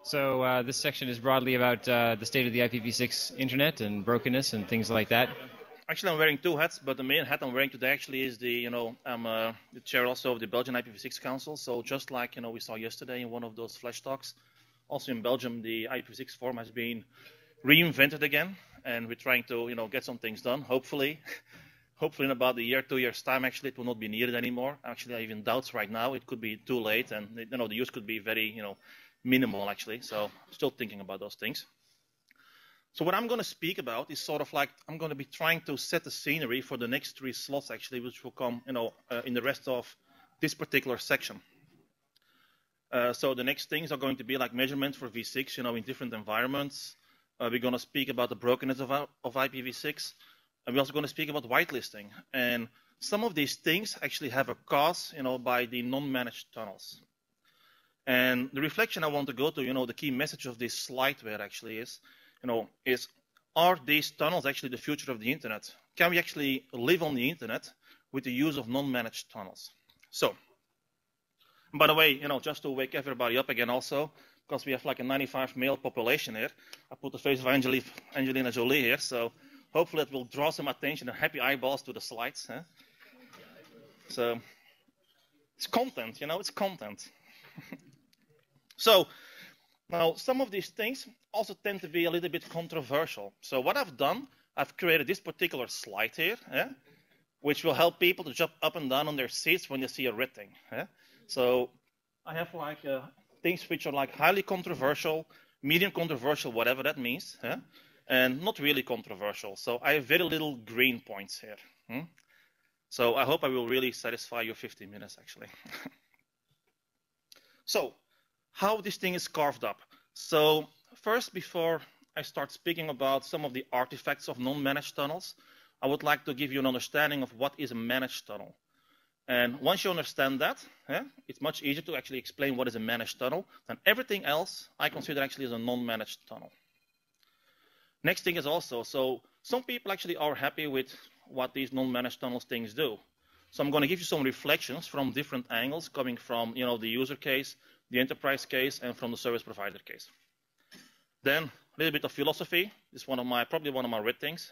So this section is broadly about the state of the IPv6 internet and brokenness and things like that. Actually, I'm wearing two hats, but the main hat I'm wearing today actually is I'm the chair also of the Belgian IPv6 Council. So just like we saw yesterday in one of those flash talks, also in Belgium the IPv6 forum has been reinvented again, and we're trying to get some things done. Hopefully in about a year, 2 years time, actually it will not be needed anymore. Actually, I even doubt right now it could be too late, and the use could be very minimal actually. So still thinking about those things. So what I'm going to speak about is sort of like I'm going to be trying to set the scenery for the next 3 slots actually, which will come in the rest of this particular section. So the next things are going to be like measurements for V6, in different environments. We're going to speak about the brokenness of IPv6, and we're also going to speak about whitelisting. And some of these things actually have a cause, by the non-managed tunnels. And the reflection I want to go to, the key message of this slide where actually is, are these tunnels actually the future of the internet? Can we actually live on the internet with the use of non-managed tunnels? So, by the way, just to wake everybody up again also, because we have like a 95 male population here, I put the face of Angelina Jolie here, so hopefully it will draw some attention and happy eyeballs to the slides. Huh? So, it's content, it's content. So, now some of these things also tend to be a little bit controversial. So what I've done, I've created this particular slide here, which will help people to jump up and down on their seats when they see a red thing. So I have like things which are like highly controversial, medium controversial, whatever that means, and not really controversial. So I have very little green points here. So I hope I will really satisfy your 15 minutes actually. So how this thing is carved up. So first, before I start speaking about some of the artifacts of non-managed tunnels, I would like to give you an understanding of what is a managed tunnel. And once you understand that, it's much easier to actually explain what is a managed tunnel than everything else I consider actually as a non-managed tunnel. Next thing is also, so some people actually are happy with what these non-managed tunnels things do. So I'm going to give you some reflections from different angles, coming from the user case, the enterprise case, and from the service provider case. Then a little bit of philosophy. This is probably one of my red things.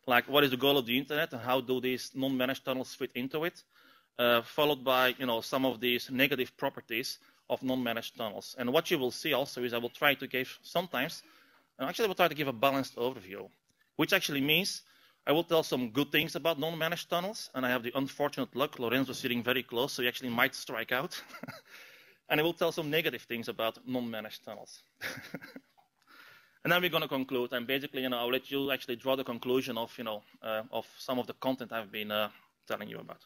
Like what is the goal of the internet and how do these non-managed tunnels fit into it? Followed by some of these negative properties of non-managed tunnels. And what you will see also is I will try to give sometimes, and actually I will try to give a balanced overview, which actually means I will tell some good things about non-managed tunnels, and I have the unfortunate luck, Lorenzo sitting very close, so he actually might strike out. And I will tell some negative things about non-managed tunnels. And then we're going to conclude, and basically, I'll let you actually draw the conclusion of, of some of the content I've been telling you about.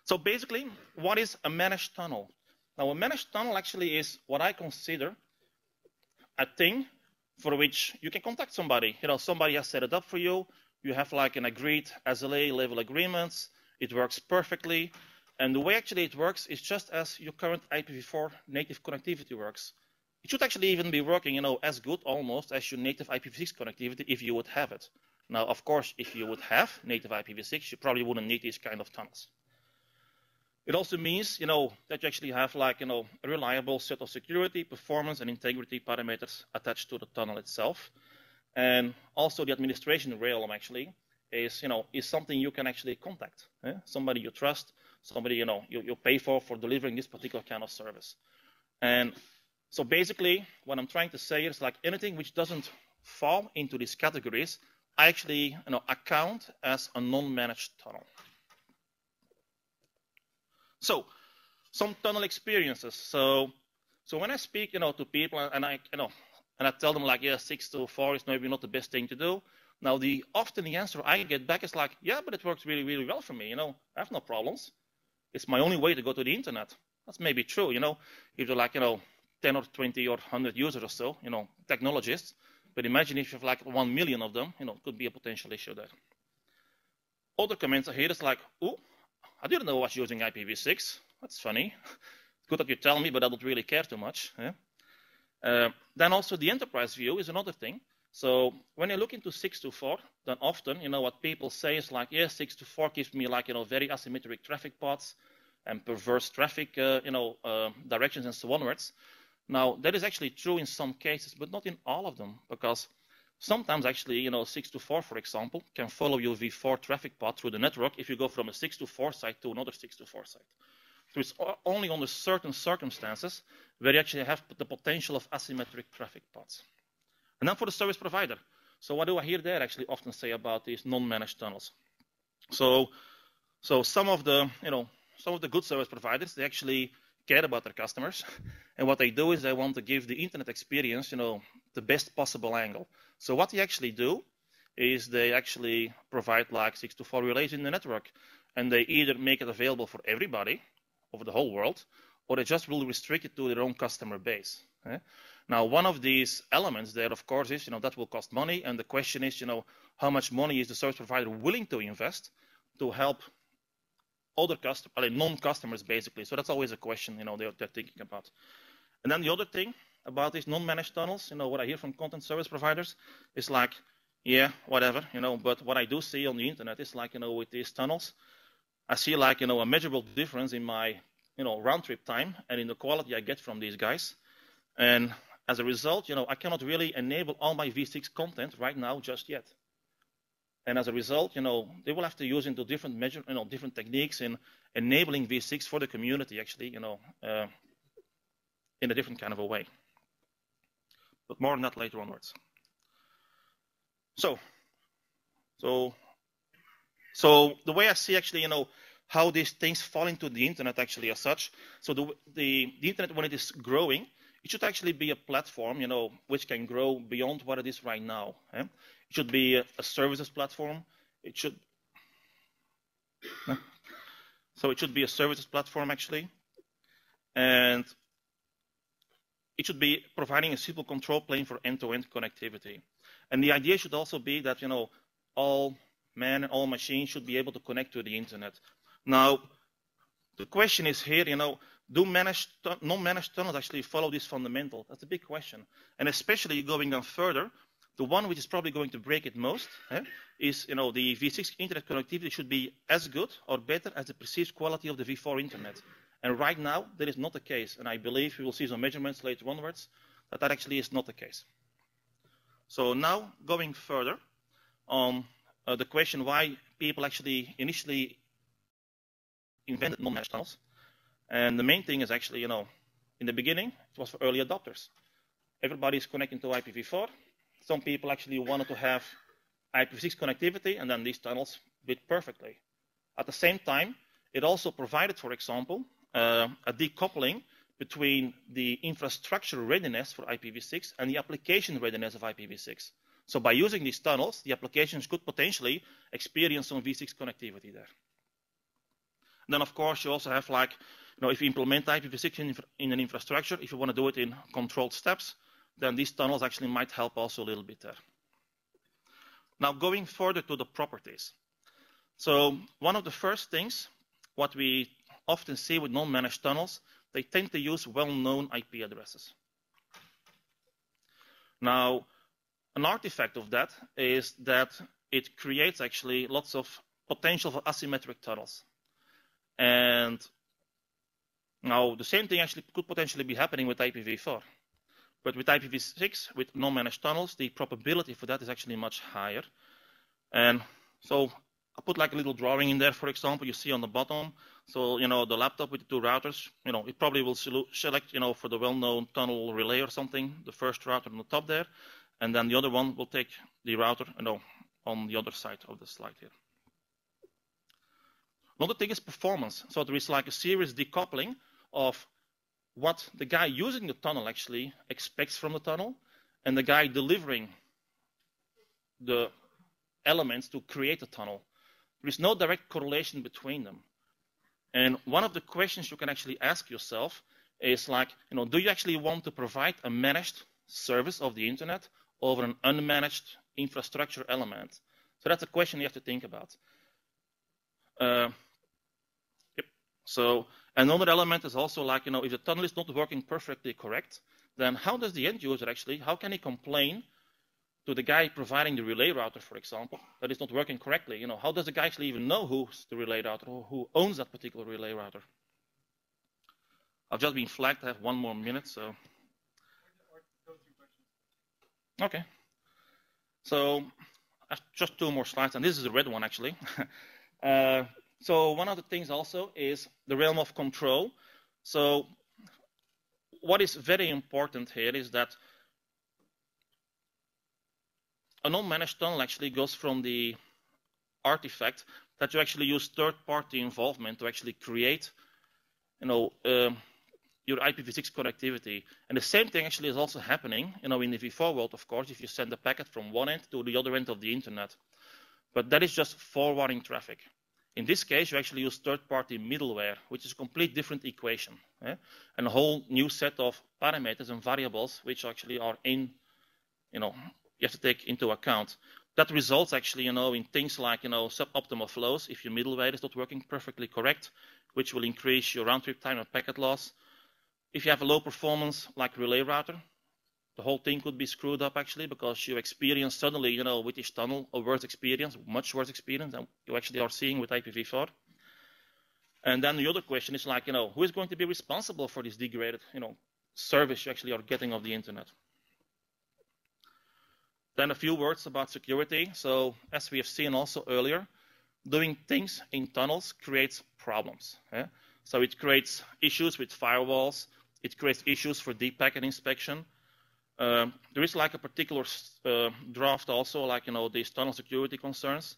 So basically, what is a managed tunnel? Now, a managed tunnel actually is what I consider a thing for which you can contact somebody. Somebody has set it up for you. You have like an agreed SLA level agreements. It works perfectly. And the way actually it works is just as your current IPv4 native connectivity works. It should actually even be working, as good almost as your native IPv6 connectivity if you would have it. Now, of course, if you would have native IPv6, you probably wouldn't need these kind of tunnels. It also means, that you actually have like, a reliable set of security, performance, and integrity parameters attached to the tunnel itself. And also the administration realm actually is, is something you can actually contact. Somebody you trust, somebody, you pay for delivering this particular kind of service. And so basically what I'm trying to say is like anything which doesn't fall into these categories, I actually, account as a non-managed tunnel. So, some tunnel experiences. So when I speak, to people, and I tell them like, yeah, 6 to 4 is maybe not the best thing to do. Now, often the answer I get back is like, yeah, but it works really, really well for me. I have no problems. It's my only way to go to the internet. That's maybe true. If you're like, 10 or 20 or 100 users or so, technologists. But imagine if you have like 1 million of them, it could be a potential issue there. Other comments I hear is like, oh, I didn't know I was using IPv6. That's funny. It's good that you tell me, but I don't really care too much. Then also the enterprise view is another thing. So when you look into 624, then often, what people say is like, yeah, 624 gives me like, very asymmetric traffic paths and perverse traffic, directions and so onwards. Now, that is actually true in some cases, but not in all of them, because sometimes actually, 624, for example, can follow your v4 traffic path through the network if you go from a 624 site to another 624 site. So it's only under certain circumstances where you actually have the potential of asymmetric traffic paths. And then for the service provider. So what do I hear there actually often say about these non-managed tunnels? So some of the good service providers, they actually care about their customers, and what they do is they want to give the internet experience, the best possible angle. So what they actually do is they actually provide like 624 relays in the network, and they either make it available for everybody over the whole world, or they just will restrict it to their own customer base. Now, one of these elements there, of course, is that will cost money, and the question is, how much money is the service provider willing to invest to help other customers, non-customers, basically. So that's always a question, they're thinking about. And then the other thing about these non-managed tunnels, what I hear from content service providers is like, yeah, whatever, but what I do see on the internet is like, with these tunnels, I see like, a measurable difference in my, round trip time and in the quality I get from these guys. And as a result, I cannot really enable all my v6 content right now just yet. And as a result, they will have to use into different different techniques in enabling v6 for the community, actually, in a different kind of a way. But more on that later onwards. So the way I see actually, how these things fall into the internet actually as such. So the internet, when it is growing, it should actually be a platform, which can grow beyond what it is right now. It should be a services platform. It should be a services platform actually, and it should be providing a simple control plane for end-to-end connectivity. And the idea should also be that all men and all machines should be able to connect to the internet. Now, the question is here, do non-managed tunnels actually follow this fundamental? That's a big question, and especially going on further. The one which is probably going to break it most is, the v6 internet connectivity should be as good or better as the perceived quality of the v4 internet. And right now, that is not the case. And I believe we will see some measurements later onwards that actually is not the case. So now, going further on the question why people actually initially invented non-managed tunnels. And the main thing is actually, in the beginning, it was for early adopters. Everybody is connecting to IPv4. Some people actually wanted to have IPv6 connectivity, and then these tunnels did perfectly. At the same time, it also provided, for example, a decoupling between the infrastructure readiness for IPv6 and the application readiness of IPv6. So by using these tunnels, the applications could potentially experience some v6 connectivity there. And then, of course, you also have like, if you implement IPv6 in an infrastructure, if you want to do it in controlled steps, then these tunnels actually might help also a little bit there. Now, going further to the properties. So one of the first things, what we often see with non-managed tunnels, they tend to use well-known IP addresses. Now, an artifact of that is that it creates actually lots of potential for asymmetric tunnels. And now the same thing actually could potentially be happening with IPv4. But with IPv6, with non-managed tunnels, the probability for that is actually much higher. And so I put like a little drawing in there, for example, you see on the bottom. So, the laptop with the two routers, it probably will select, for the well-known tunnel relay or something, the first router on the top there. And then the other one will take the router, on the other side of the slide here. Another thing is performance. So there is like a serious decoupling of what the guy using the tunnel actually expects from the tunnel and the guy delivering the elements to create a tunnel. There is no direct correlation between them. And one of the questions you can actually ask yourself is like, do you actually want to provide a managed service of the internet over an unmanaged infrastructure element? So that's a question you have to think about. So another element is also like, if the tunnel is not working perfectly correct, then how does the end user actually, how can he complain to the guy providing the relay router, for example, that it's not working correctly? How does the guy actually even know who's the relay router or who owns that particular relay router? I've just been flagged. I have 1 more minute, so Okay. So just 2 more slides, and this is the red one actually. So one of the things also is the realm of control. So what is very important here is that a non-managed tunnel actually goes from the artifact that you actually use third-party involvement to actually create, your IPv6 connectivity. And the same thing actually is also happening, in the v4 world, of course, if you send a packet from one end to the other end of the internet. But that is just forwarding traffic. In this case, you actually use third-party middleware, which is a complete different equation, and a whole new set of parameters and variables which actually are in, you have to take into account. That results actually, in things like, suboptimal flows if your middleware is not working perfectly correct, which will increase your round-trip time and packet loss. If you have a low performance like relay router, the whole thing could be screwed up actually, because you experience suddenly, with each tunnel, a worse experience, much worse experience than you actually are seeing with IPv4. And then the other question is like, who is going to be responsible for this degraded, service you actually are getting of the internet? Then a few words about security. So as we have seen also earlier, doing things in tunnels creates problems. So it creates issues with firewalls. It creates issues for deep packet inspection. There is like a particular draft also, like, these tunnel security concerns.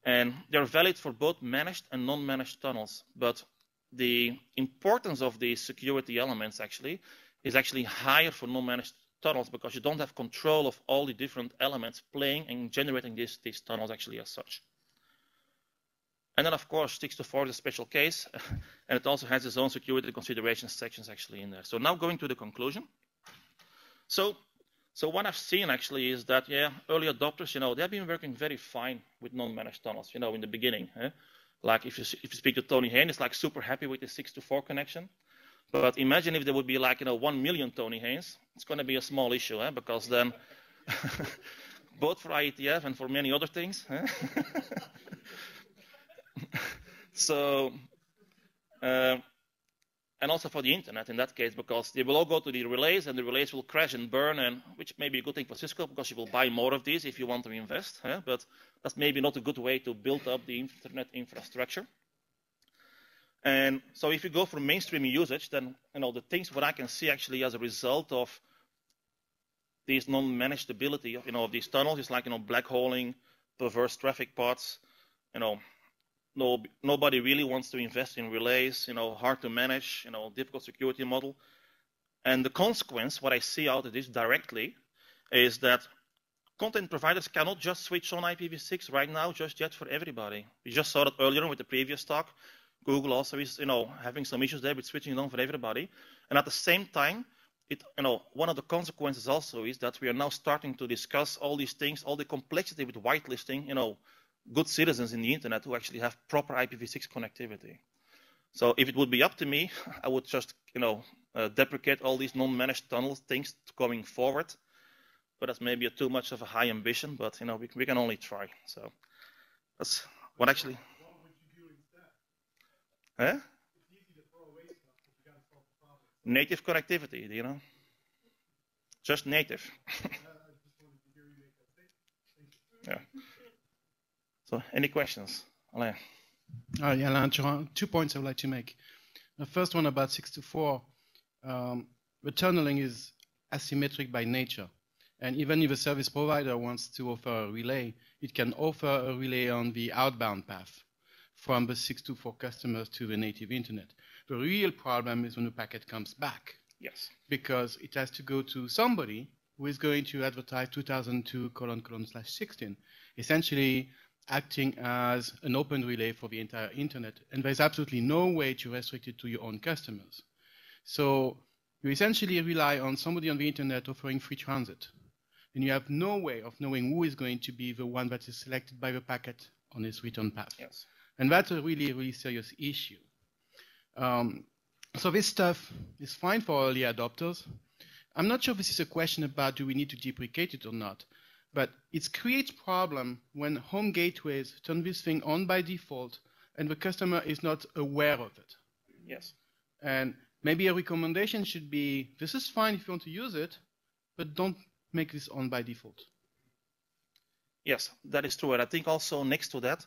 And they're valid for both managed and non-managed tunnels. But the importance of these security elements actually is actually higher for non-managed tunnels, because you don't have control of all the different elements playing and generating these tunnels actually as such. And then, of course, 624 is a special case, and it also has its own security considerations sections actually in there. So now going to the conclusion. So what I've seen actually is that, early adopters, they've been working very fine with non-managed tunnels, in the beginning. Like if you speak to Tony Haynes, it's like super happy with the 624 connection. But imagine if there would be like, 1 million Tony Haynes. It's going to be a small issue, because then both for IETF and for many other things. So, and also for the internet in that case, because they will all go to the relays, and the relays will crash and burn, and which may be a good thing for Cisco, because you will buy more of these if you want to invest. But that's maybe not a good way to build up the internet infrastructure. And so if you go for mainstream usage, then the things what I can see actually as a result of these non-managed ability of these tunnels is like black holing, perverse traffic paths. Nobody really wants to invest in relays. Hard to manage. Difficult security model. And the consequence, what I see out of this directly, is that content providers cannot just switch on IPv6 right now, just yet for everybody. We just saw that earlier with the previous talk. Google also is, having some issues there with switching it on for everybody. And at the same time, one of the consequences also is that we are now starting to discuss all these things, all the complexity with whitelisting, good citizens in the internet who actually have proper IPv6 connectivity. So if it would be up to me, I would just, deprecate all these non-managed tunnel things going forward. But that's maybe too much of a high ambition, but, we can only try. So that's what actually... It's easy to throw away stuff, but you gotta solve the problem. Native connectivity, just native. I just wanted to hear you make that statement. Yeah. So, any questions, Alain? Alain, 2 points I would like to make. The first one about 624. The tunneling is asymmetric by nature, and even if a service provider wants to offer a relay, it can offer a relay on the outbound path from the 624 customers to the native internet. The real problem is when the packet comes back. Yes. Because it has to go to somebody who is going to advertise 2002::/16, essentially acting as an open relay for the entire internet. And there's absolutely no way to restrict it to your own customers. So you essentially rely on somebody on the internet offering free transit. And you have no way of knowing who is going to be the one that is selected by the packet on its return path. Yes. And that's a really, really serious issue. So this stuff is fine for early adopters. I'm not sure this is a question about do we need to deprecate it or not, but it creates problem when home gateways turn this thing on by default and the customer is not aware of it. Yes. And maybe a recommendation should be, this is fine if you want to use it, but don't make this on by default. Yes, that is true. And I think also next to that,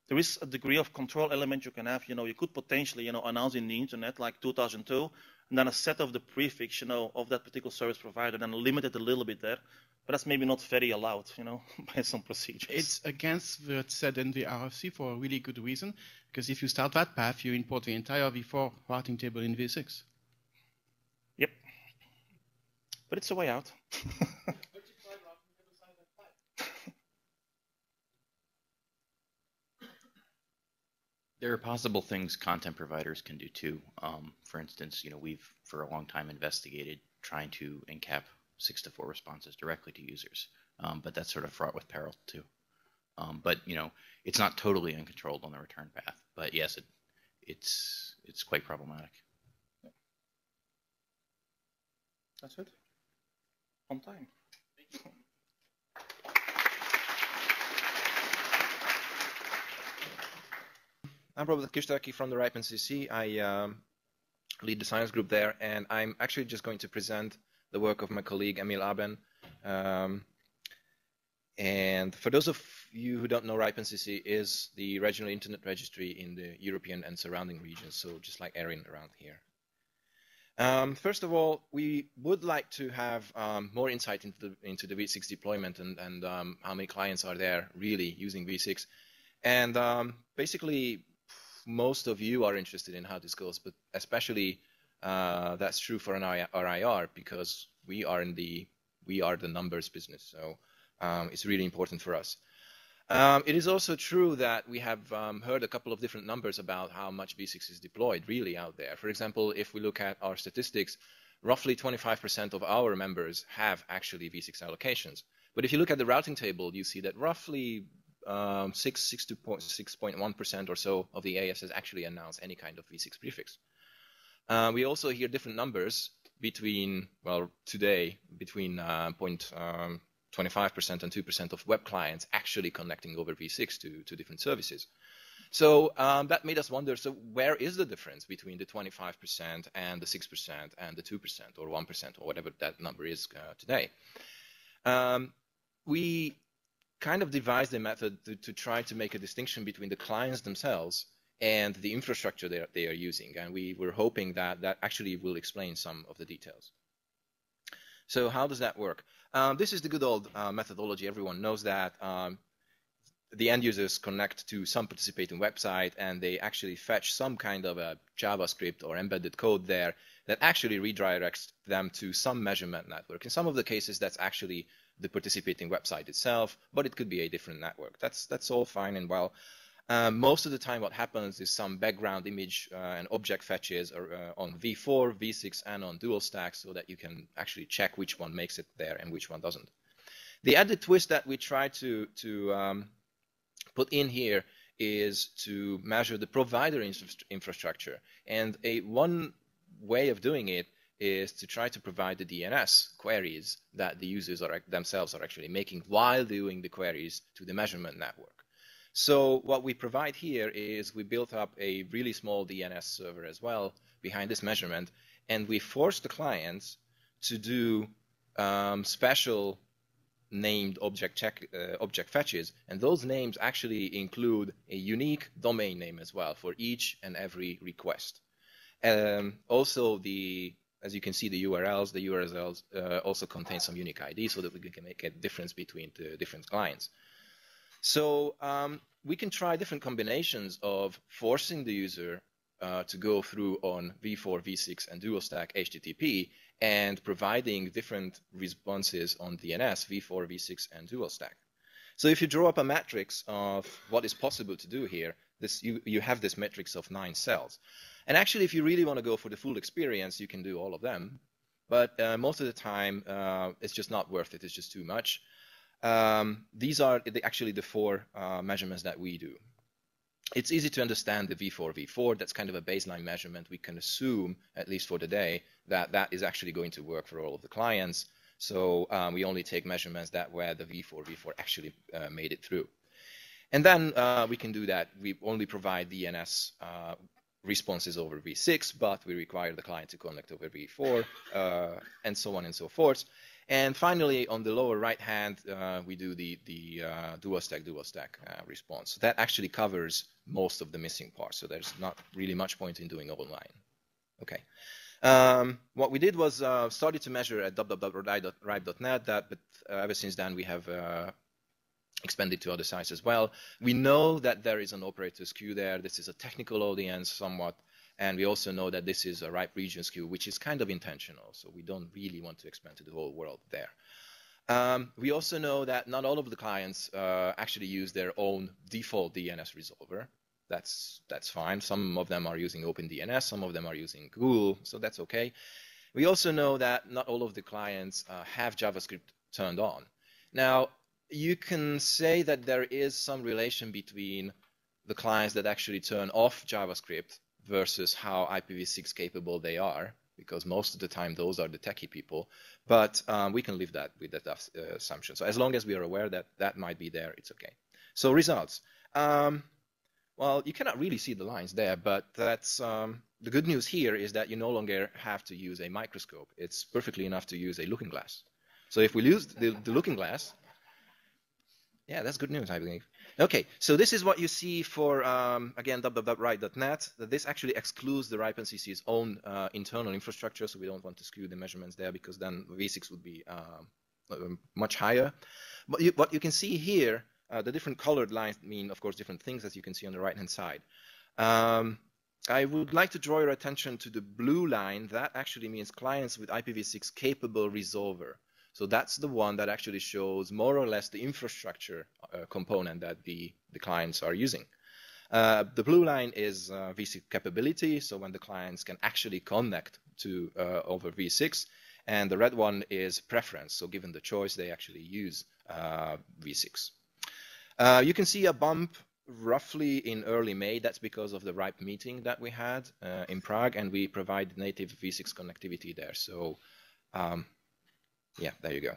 there is a degree of control element you can have. You could potentially, announce in the internet like 2002, and then a set of the prefix, of that particular service provider, then limit it a little bit there. But that's maybe not very allowed, by some procedures. It's against what's said in the RFC for a really good reason, because if you start that path, you import the entire v4 routing table in v6. Yep. But it's a way out. There are possible things content providers can do too. For instance, we've for a long time investigated trying to encap 6-to-4 responses directly to users, but that's sort of fraught with peril too. But it's not totally uncontrolled on the return path. But yes, it's quite problematic. That's it. On time. I'm Róbert Kisteleki from the RIPE NCC. I lead the science group there, and I'm actually just going to present the work of my colleague Emil Aben. And for those of you who don't know, RIPE NCC is the regional internet registry in the European and surrounding regions, so just like Erin around here. First of all, we would like to have more insight into the v6 deployment and how many clients are there really using v6. And basically, most of you are interested in how this goes, but especially that's true for our IR, because we are the numbers business, so it's really important for us. It is also true that we have heard a couple of different numbers about how much v6 is deployed really out there. For example, if we look at our statistics, roughly 25% of our members have actually v6 allocations. But if you look at the routing table, you see that roughly 6.1% or so of the AS has actually announced any kind of v6 prefix. We also hear different numbers between, well, today, between 0.25% and 2% of web clients actually connecting over v6 to different services. So that made us wonder, so where is the difference between the 25% and the 6% and the 2% or 1% or whatever that number is today? We kind of devised a method to try to make a distinction between the clients themselves and the infrastructure they are using, and we were hoping that that actually will explain some of the details. So how does that work? This is the good old methodology. Everyone knows that the end users connect to some participating website, and they actually fetch some kind of a JavaScript or embedded code there that actually redirects them to some measurement network. In some of the cases, that's actually the participating website itself, but it could be a different network. That's all fine and well. Most of the time what happens is some background image and object fetches on v4, v6, and on dual stack, so that you can actually check which one makes it there and which one doesn't. The added twist that we try to put in here is to measure the provider infrastructure. And one way of doing it is to try to provide the DNS queries that the users themselves are actually making while doing the queries to the measurement network. So what we provide here is we built up a really small DNS server as well behind this measurement, and we force the clients to do special named object fetches, and those names actually include a unique domain name as well for each and every request. Also, as you can see, the URLs also contain some unique ID, so that we can make a difference between the different clients. So we can try different combinations of forcing the user to go through on v4, v6, and dual stack HTTP, and providing different responses on DNS, v4, v6, and dual stack. So if you draw up a matrix of what is possible to do here, you have this matrix of 9 cells. And actually, if you really want to go for the full experience, you can do all of them. But most of the time, it's just not worth it. It's just too much. These are actually the 4 measurements that we do. It's easy to understand the v4. That's kind of a baseline measurement. We can assume, at least for the day, that that is actually going to work for all of the clients. So we only take measurements where the v4 actually made it through. And then we can do that. We only provide DNS responses over v6, but we require the client to connect over v4, and so on and so forth. And finally, on the lower right hand, we do the dual stack response. That actually covers most of the missing parts. So there's not really much point in doing online. Okay. What we did was started to measure at www.ripe.net, but ever since then we have expanded to other sites as well. We know that there is an operator skew there. This is a technical audience somewhat. And we also know that this is a ripe region skew, which is kind of intentional. So we don't really want to expand to the whole world there. We also know that not all of the clients actually use their own default DNS resolver. That's fine. Some of them are using OpenDNS, some of them are using Google, so that's okay. We also know that not all of the clients have JavaScript turned on. Now, you can say that there is some relation between the clients that actually turn off JavaScript versus how IPv6 capable they are, because most of the time those are the techie people, but we can leave that with that assumption. So as long as we are aware that that might be there, it's okay. So results. Well, you cannot really see the lines there, but that's the good news here is that you no longer have to use a microscope. It's perfectly enough to use a looking glass. So if we use the looking glass, yeah, that's good news, I believe. Okay, so this is what you see for, again, www.ripe.net. This actually excludes the Ripe NCC's own internal infrastructure, so we don't want to skew the measurements there because then V6 would be much higher. But what you can see here, the different colored lines mean, of course, different things, as you can see on the right-hand side. I would like to draw your attention to the blue line. That actually means clients with IPv6 capable resolver. So that's the one that actually shows more or less the infrastructure component that the clients are using. The blue line is V6 capability, so when the clients can actually connect to over V6, and the red one is preference, so given the choice, they actually use V6. You can see a bump roughly in early May. That's because of the RIPE meeting that we had in Prague, and we provide native V6 connectivity there. So yeah, there you go.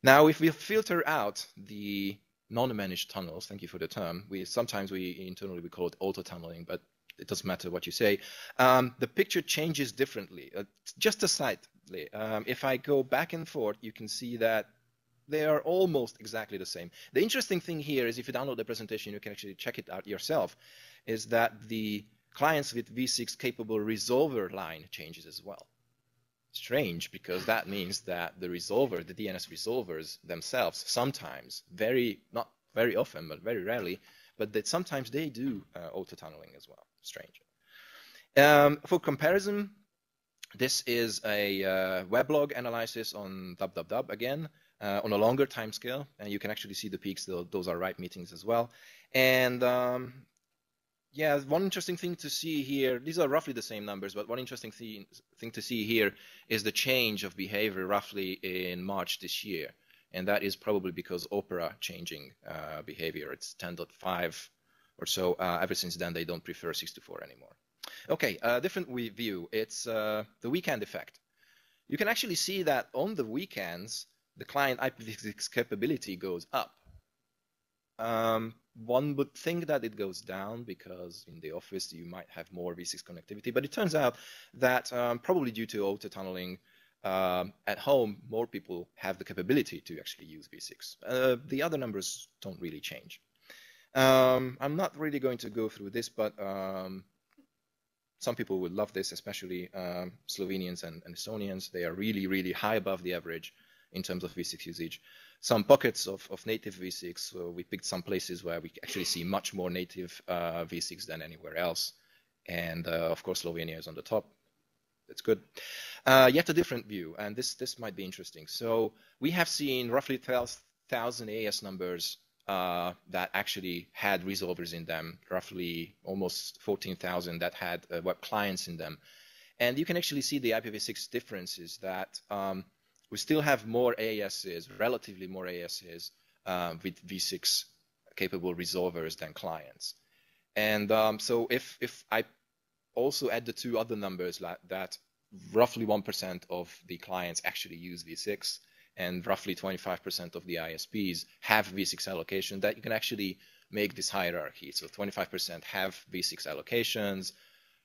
Now, if we filter out the non-managed tunnels, thank you for the term, sometimes internally we call it auto-tunneling, but it doesn't matter what you say. The picture changes differently, just slightly. If I go back and forth, you can see that they are almost exactly the same. The interesting thing here is if you download the presentation, you can actually check it out yourself, is that the clients with V6 capable resolver line changes as well. Strange, because that means that the resolver, the DNS resolvers themselves, sometimes, not very often, but very rarely, but that sometimes they do auto-tunneling as well. Strange. For comparison, this is a weblog analysis on www again, on a longer time scale, and you can actually see the peaks. Those are RIPE meetings as well. And yeah, one interesting thing to see here, these are roughly the same numbers, but one interesting thing to see here is the change of behavior roughly in March this year. And that is probably because Opera changing behavior. It's 10.5 or so. Ever since then, they don't prefer 6.4 anymore. Okay, different view. It's the weekend effect. You can actually see that on the weekends, the client IPv6 capability goes up. One would think that it goes down because in the office you might have more V6 connectivity, but it turns out that probably due to auto-tunneling at home, more people have the capability to actually use V6. The other numbers don't really change. I'm not really going to go through this, but some people would love this, especially Slovenians and Estonians. They are really, really high above the average in terms of V6 usage. Some pockets of native V6, so we picked some places where we actually see much more native V6 than anywhere else. And of course, Slovenia is on the top. That's good. Yet a different view, and this might be interesting. So we have seen roughly 12,000 AS numbers that actually had resolvers in them, roughly almost 14,000 that had web clients in them. And you can actually see the IPv6 differences that we still have more ASs, relatively more ASs with V6 capable resolvers than clients. And so if I also add the two other numbers, that roughly 1% of the clients actually use V6 and roughly 25% of the ISPs have V6 allocation, that you can actually make this hierarchy. So 25% have V6 allocations,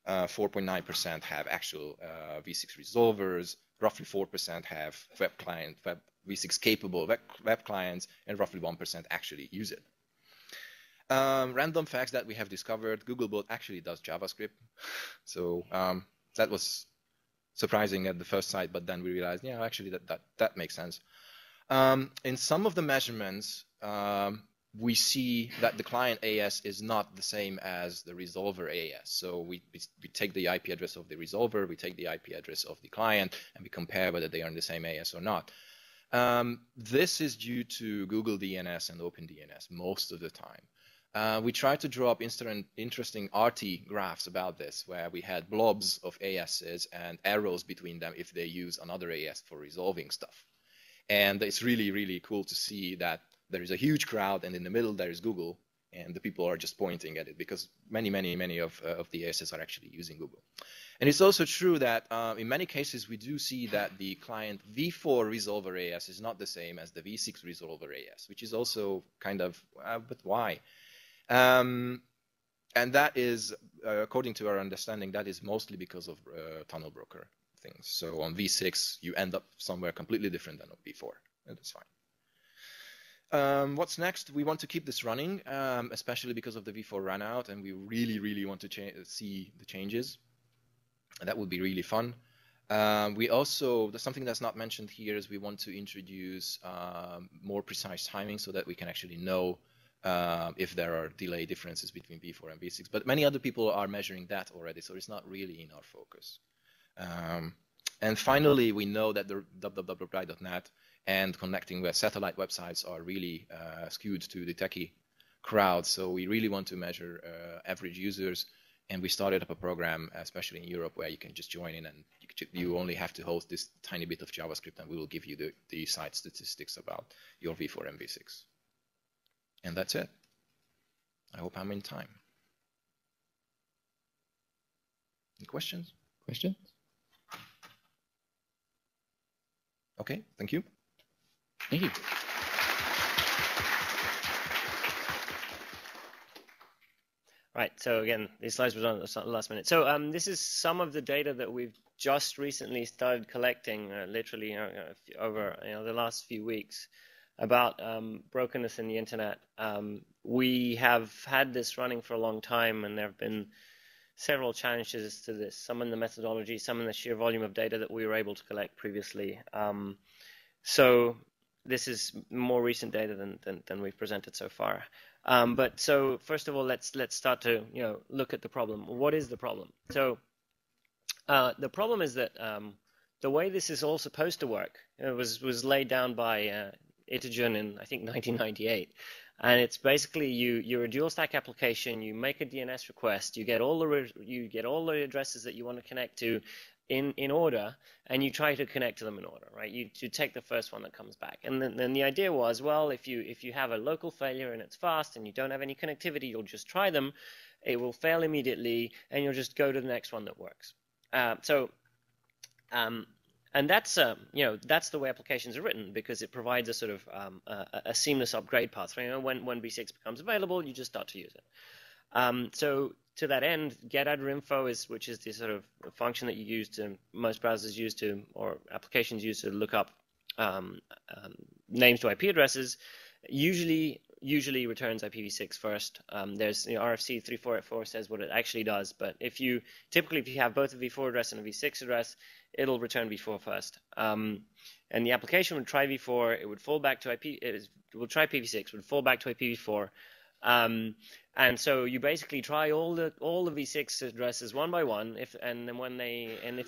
4.9% have actual V6 resolvers, roughly 4% have web client, web v6 capable web clients, and roughly 1% actually use it. Random facts that we have discovered: Googlebot actually does JavaScript. So that was surprising at the first sight, but then we realized, yeah, actually that makes sense. In some of the measurements, we see that the client AS is not the same as the resolver AS. So we take the IP address of the resolver, we take the IP address of the client, and we compare whether they are in the same AS or not. This is due to Google DNS and OpenDNS most of the time. We tried to draw up interesting RT graphs about this, where we had blobs of ASs and arrows between them if they use another AS for resolving stuff. And it's really, really cool to see that there is a huge crowd, and in the middle there is Google, and the people are just pointing at it, because many of the ASs are actually using Google. And it's also true that in many cases we do see that the client v4 resolver AS is not the same as the v6 resolver AS, which is also kind of, but why? And that is, according to our understanding, that is mostly because of tunnel broker things. So on v6 you end up somewhere completely different than on v4, and that's fine. What's next? We want to keep this running, especially because of the v4 run out, and we really want to see the changes. And that would be really fun. We also, something that's not mentioned here, is we want to introduce more precise timing so that we can actually know if there are delay differences between v4 and v6. But many other people are measuring that already, so it's not really in our focus. And finally, we know that the www.net and connecting with satellite websites are really skewed to the techie crowd. So we really want to measure average users. And we started up a program, especially in Europe, where you can just join in, and you only have to host this tiny bit of JavaScript, and we will give you the site statistics about your v4 and v6. And that's it. I hope I'm in time. Any questions? Questions? Okay, thank you. Thank you. Right, so again, these slides were done at the last minute. So this is some of the data that we've just recently started collecting, literally over the last few weeks, about brokenness in the internet. We have had this running for a long time, and there have been several challenges to this, some in the methodology, some in the sheer volume of data that we were able to collect previously. So this is more recent data than we've presented so far. But so first of all, let's start to look at the problem. What is the problem? So the problem is that the way this is all supposed to work was laid down by Itigen in, I think, 1998. And it's basically you're a dual stack application. You make a DNS request. You get all the addresses that you want to connect to in order, and you try to connect to them in order, right? You take the first one that comes back. And then the idea was, well, if you have a local failure and it's fast and you don't have any connectivity, you'll just try them. It will fail immediately, and you'll just go to the next one that works. And that's that's the way applications are written, because it provides a sort of a seamless upgrade path. When v6 becomes available, you just start to use it. So to that end, getInfo which is the sort of function that you use to, most browsers use to, or applications use to look up names to IP addresses, usually returns IPv6 first. There's RFC 3484 says what it actually does, but typically if you have both a v4 address and a v6 address, it'll return v4 first. And the application would try v4, it would fall back to it will try IPv6, would fall back to IPv4. And so you basically try all the v6 addresses one by one. If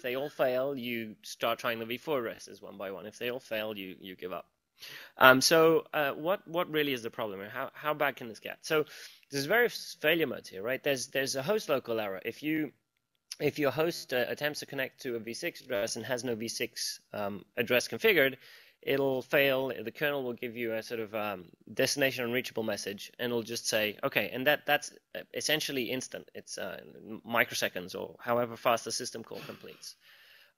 they all fail, you start trying the v4 addresses one by one. If they all fail, you give up. So what really is the problem? How bad can this get? So there's various failure modes here, right? There's a host local error. If your host attempts to connect to a v6 address and has no v6 address configured, it'll fail. The kernel will give you a sort of destination unreachable message, and it'll just say, okay, and that's essentially instant. It's microseconds or however fast the system call completes.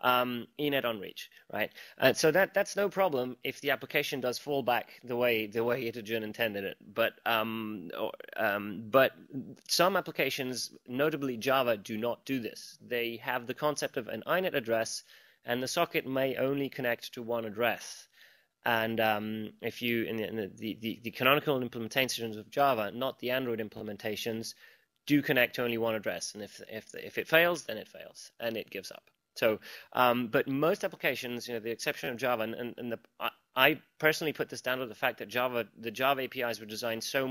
Enet unreach, right? So that's no problem if the application does fall back the way Itigen intended it. But some applications, notably Java, do not do this. They have the concept of an inet address and the socket may only connect to one address. And if you, in the canonical implementations of Java, not the Android implementations, do connect to only one address. And if it fails, then it fails, and it gives up. So, but most applications, the exception of Java, and I personally put this down to the fact that the Java APIs were designed so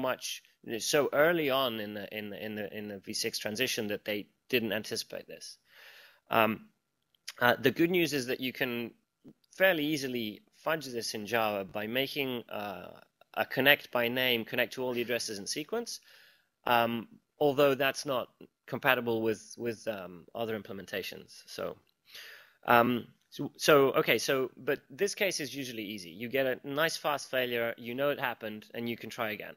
early on in the v6 transition that they didn't anticipate this. The good news is that you can fairly easily fudge this in Java by making a connect by name connect to all the addresses in sequence, although that's not compatible with other implementations. But this case is usually easy. You get a nice fast failure, you know it happened, and you can try again.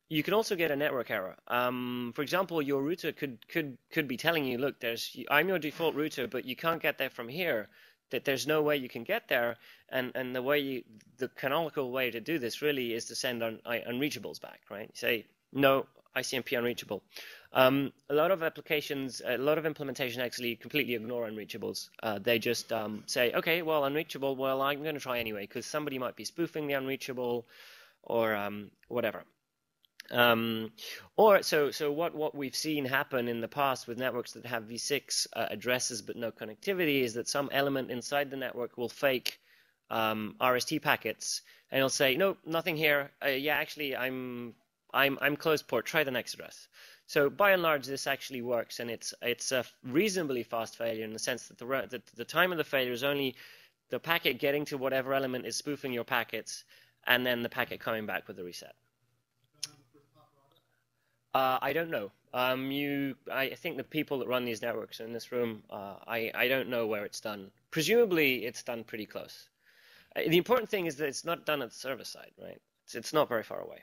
You can also get a network error. For example, your router could be telling you, look, I'm your default router, but you can't get there from here. That there's no way you can get there, and the canonical way to do this really is to send unreachables back, right? You say no, ICMP unreachable. A lot of applications, a lot of implementation actually completely ignore unreachables. They just say, okay, well, unreachable, well, I'm going to try anyway because somebody might be spoofing the unreachable or whatever. So what we've seen happen in the past with networks that have v6 addresses but no connectivity is that some element inside the network will fake RST packets, and it'll say, no, nothing here. Yeah, actually, I'm closed port. Try the next address. So by and large, this actually works, and it's a reasonably fast failure in the sense that the time of the failure is only the packet getting to whatever element is spoofing your packets, and then the packet coming back with a reset. I don't know. I think the people that run these networks in this room, I don't know where it's done. Presumably, it's done pretty close. The important thing is that it's not done at the server side, right? It's not very far away.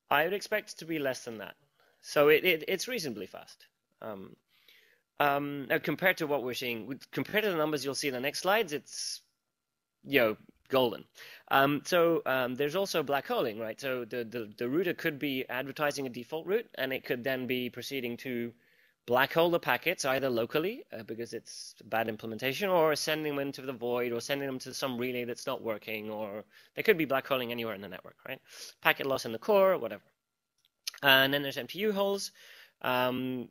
I would expect it to be less than that. So it's reasonably fast. Now compared to what we're seeing, compared to the numbers you'll see in the next slides, it's golden. There's also black holing, right? So the router could be advertising a default route, and it could then be proceeding to black hole the packets either locally because it's a bad implementation, or sending them into the void, or sending them to some relay that's not working, or they could be black holing anywhere in the network, right? Packet loss in the core, whatever. And then there's MTU holes.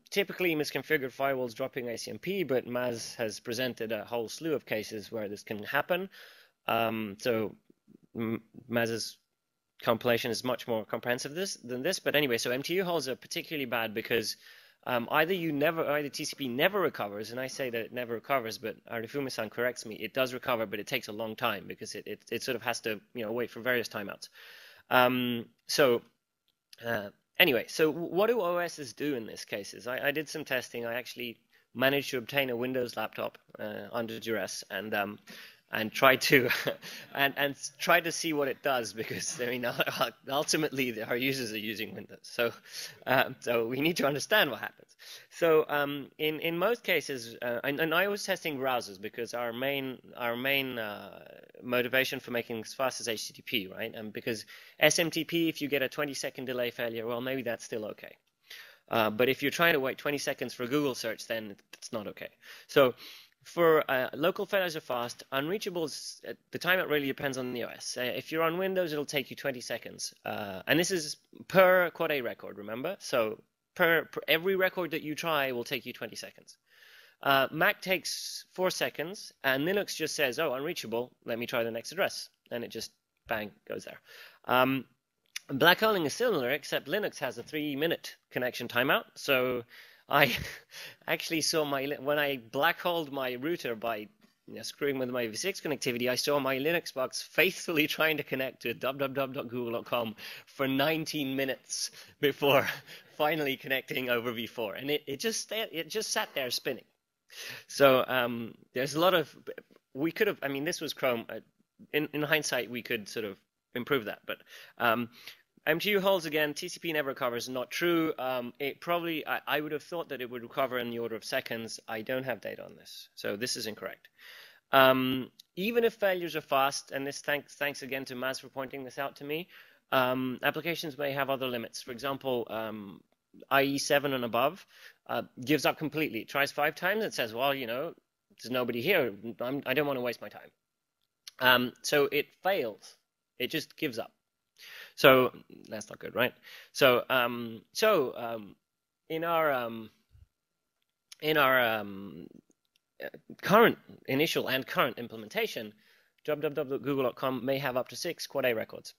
Typically misconfigured firewalls dropping ICMP, but Maz has presented a whole slew of cases where this can happen. So Maz's compilation is much more comprehensive than this, but anyway, so MTU holes are particularly bad because either TCP never recovers, and I say that it never recovers, but Arifumi-san corrects me, it does recover, but it takes a long time because it sort of has to wait for various timeouts. Anyway, so what do OSs do in this case? I did some testing. I actually managed to obtain a Windows laptop under duress, and try to try to see what it does, because ultimately our users are using Windows, so we need to understand what happens. So in most cases, and I was testing browsers because our main motivation for making this fast is HTTP, right? And because SMTP, if you get a 20-second delay failure, well, maybe that's still okay. But if you're trying to wait 20 seconds for a Google search, then it's not okay. So for local failures are fast. Unreachables, the timeout really depends on the OS. If you're on Windows, it'll take you 20 seconds. And this is per quad A record, remember? So per every record that you try will take you 20 seconds. Mac takes 4 seconds, and Linux just says, oh, unreachable, let me try the next address. And it just, bang, goes there. Black holing is similar, except Linux has a 3-minute connection timeout. So I actually saw when I black-holed my router by screwing with my v6 connectivity, I saw my Linux box faithfully trying to connect to www.google.com for 19 minutes before finally connecting over v4, and it just sat there spinning. So there's a lot of, we could have, this was Chrome. In hindsight, we could sort of improve that, but MTU holes again, TCP never recovers, not true. It probably, I would have thought that it would recover in the order of seconds. I don't have data on this, so this is incorrect. Even if failures are fast, and this thanks again to Maz for pointing this out to me, applications may have other limits. For example, IE7 and above gives up completely. It tries 5 times and says, well, there's nobody here. I don't want to waste my time. So it fails. It just gives up. So that's not good, right? So in our current initial and current implementation, www.google.com may have up to 6 Quad A records.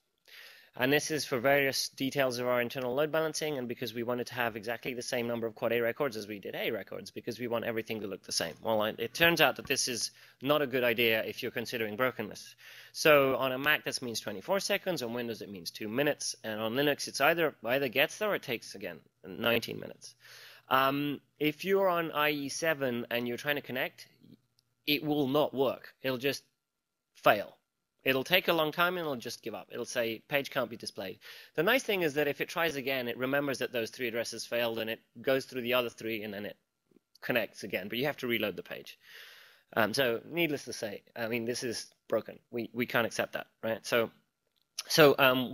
And this is for various details of our internal load balancing, and because we wanted to have exactly the same number of Quad A records as we did A records, because we want everything to look the same. Well, it turns out that this is not a good idea if you're considering brokenness. So on a Mac, this means 24 seconds. On Windows, it means 2 minutes. And on Linux, it's either gets there or it takes, again, 19 minutes. If you're on IE7 and you're trying to connect, it will not work. It'll just fail. It'll take a long time and it'll just give up. It'll say page can't be displayed. The nice thing is that if it tries again, it remembers that those 3 addresses failed and it goes through the other 3 and then it connects again. But you have to reload the page. So needless to say, I mean, this is broken. We can't accept that, right? So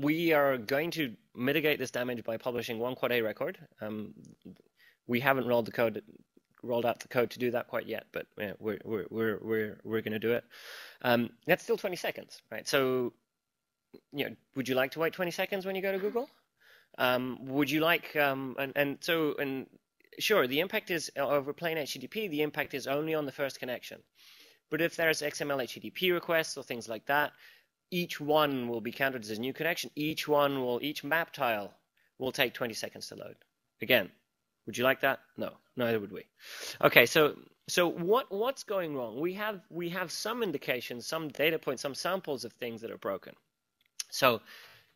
we are going to mitigate this damage by publishing 1 Quad A record. We haven't rolled out the code to do that quite yet, but yeah, we're going to do it. That's still 20 seconds, right? So, would you like to wait 20 seconds when you go to Google? Would you like, and sure, the impact is over plain HTTP. The impact is only on the first connection. But if there's XML HTTP requests or things like that, each one will be counted as a new connection. Each map tile will take 20 seconds to load. Again, would you like that? No, neither would we. Okay, so what's going wrong? We have some indications, some data points, some samples of things that are broken.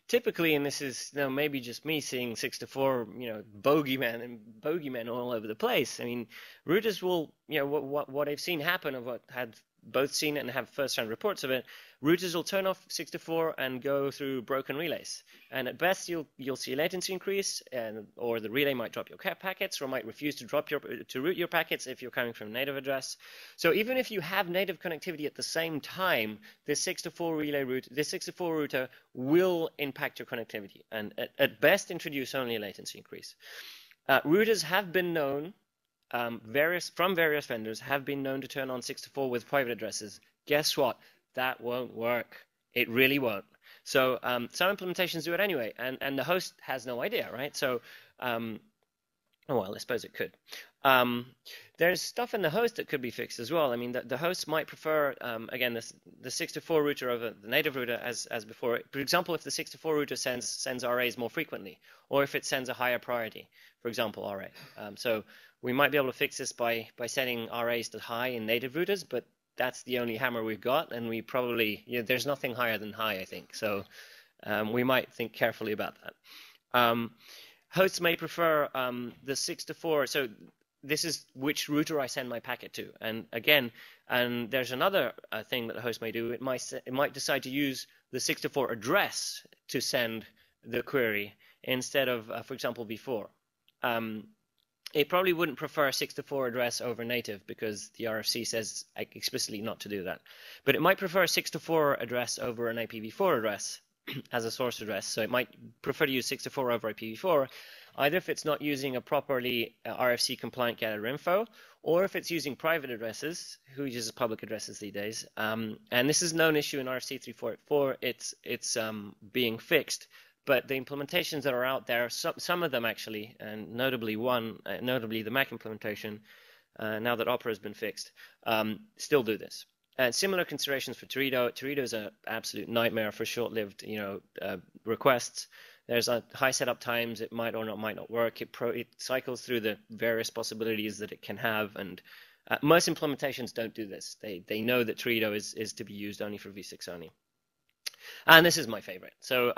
Typically, and this is maybe just me seeing 6-to-4, bogeymen all over the place. I mean, routers will, what I've seen happen, of what had both seen it and have first-hand reports of it, routers will turn off 6-to-4 and go through broken relays. And at best, you'll see a latency increase, or the relay might drop your packets, or might refuse to route your packets if you're coming from a native address. So even if you have native connectivity at the same time, this 6-to-4 router will impact your connectivity, and at best introduce only a latency increase. Routers have been known. Various vendors have been known to turn on 6-to-4 with private addresses. Guess what? That won't work. It really won't. So some implementations do it anyway, and the host has no idea, right? So, well, I suppose it could. There's stuff in the host that could be fixed as well. I mean, the host might prefer, again, the 6-to-4 router over the native router as before. For example, if the 6-to-4 router sends RAs more frequently, or if it sends a higher priority, for example, RA. So we might be able to fix this by setting RAs to high in native routers, but that's the only hammer we've got, and we probably, there's nothing higher than high, I think. So we might think carefully about that. Hosts may prefer the 6-to-4. So this is which router I send my packet to. And again, there's another thing that the host may do. It might decide to use the 6-to-4 address to send the query instead of, for example, v4. It probably wouldn't prefer a 6-to-4 address over native because the RFC says explicitly not to do that. But it might prefer a 6-to-4 address over an IPv4 address as a source address. So it might prefer to use 6-to-4 over IPv4, either if it's not using a properly RFC compliant getter info, or if it's using private addresses. Who uses public addresses these days? And this is a known issue in RFC 3.4. It's being fixed. But the implementations that are out there, some of them actually, and notably the Mac implementation, now that Opera has been fixed, still do this. And similar considerations for Teredo. Teredo is an absolute nightmare for short-lived, requests. There's high setup times. It might or might not work. It cycles through the various possibilities that it can have, and most implementations don't do this. They know that Teredo is to be used only for v6 only. And this is my favorite. So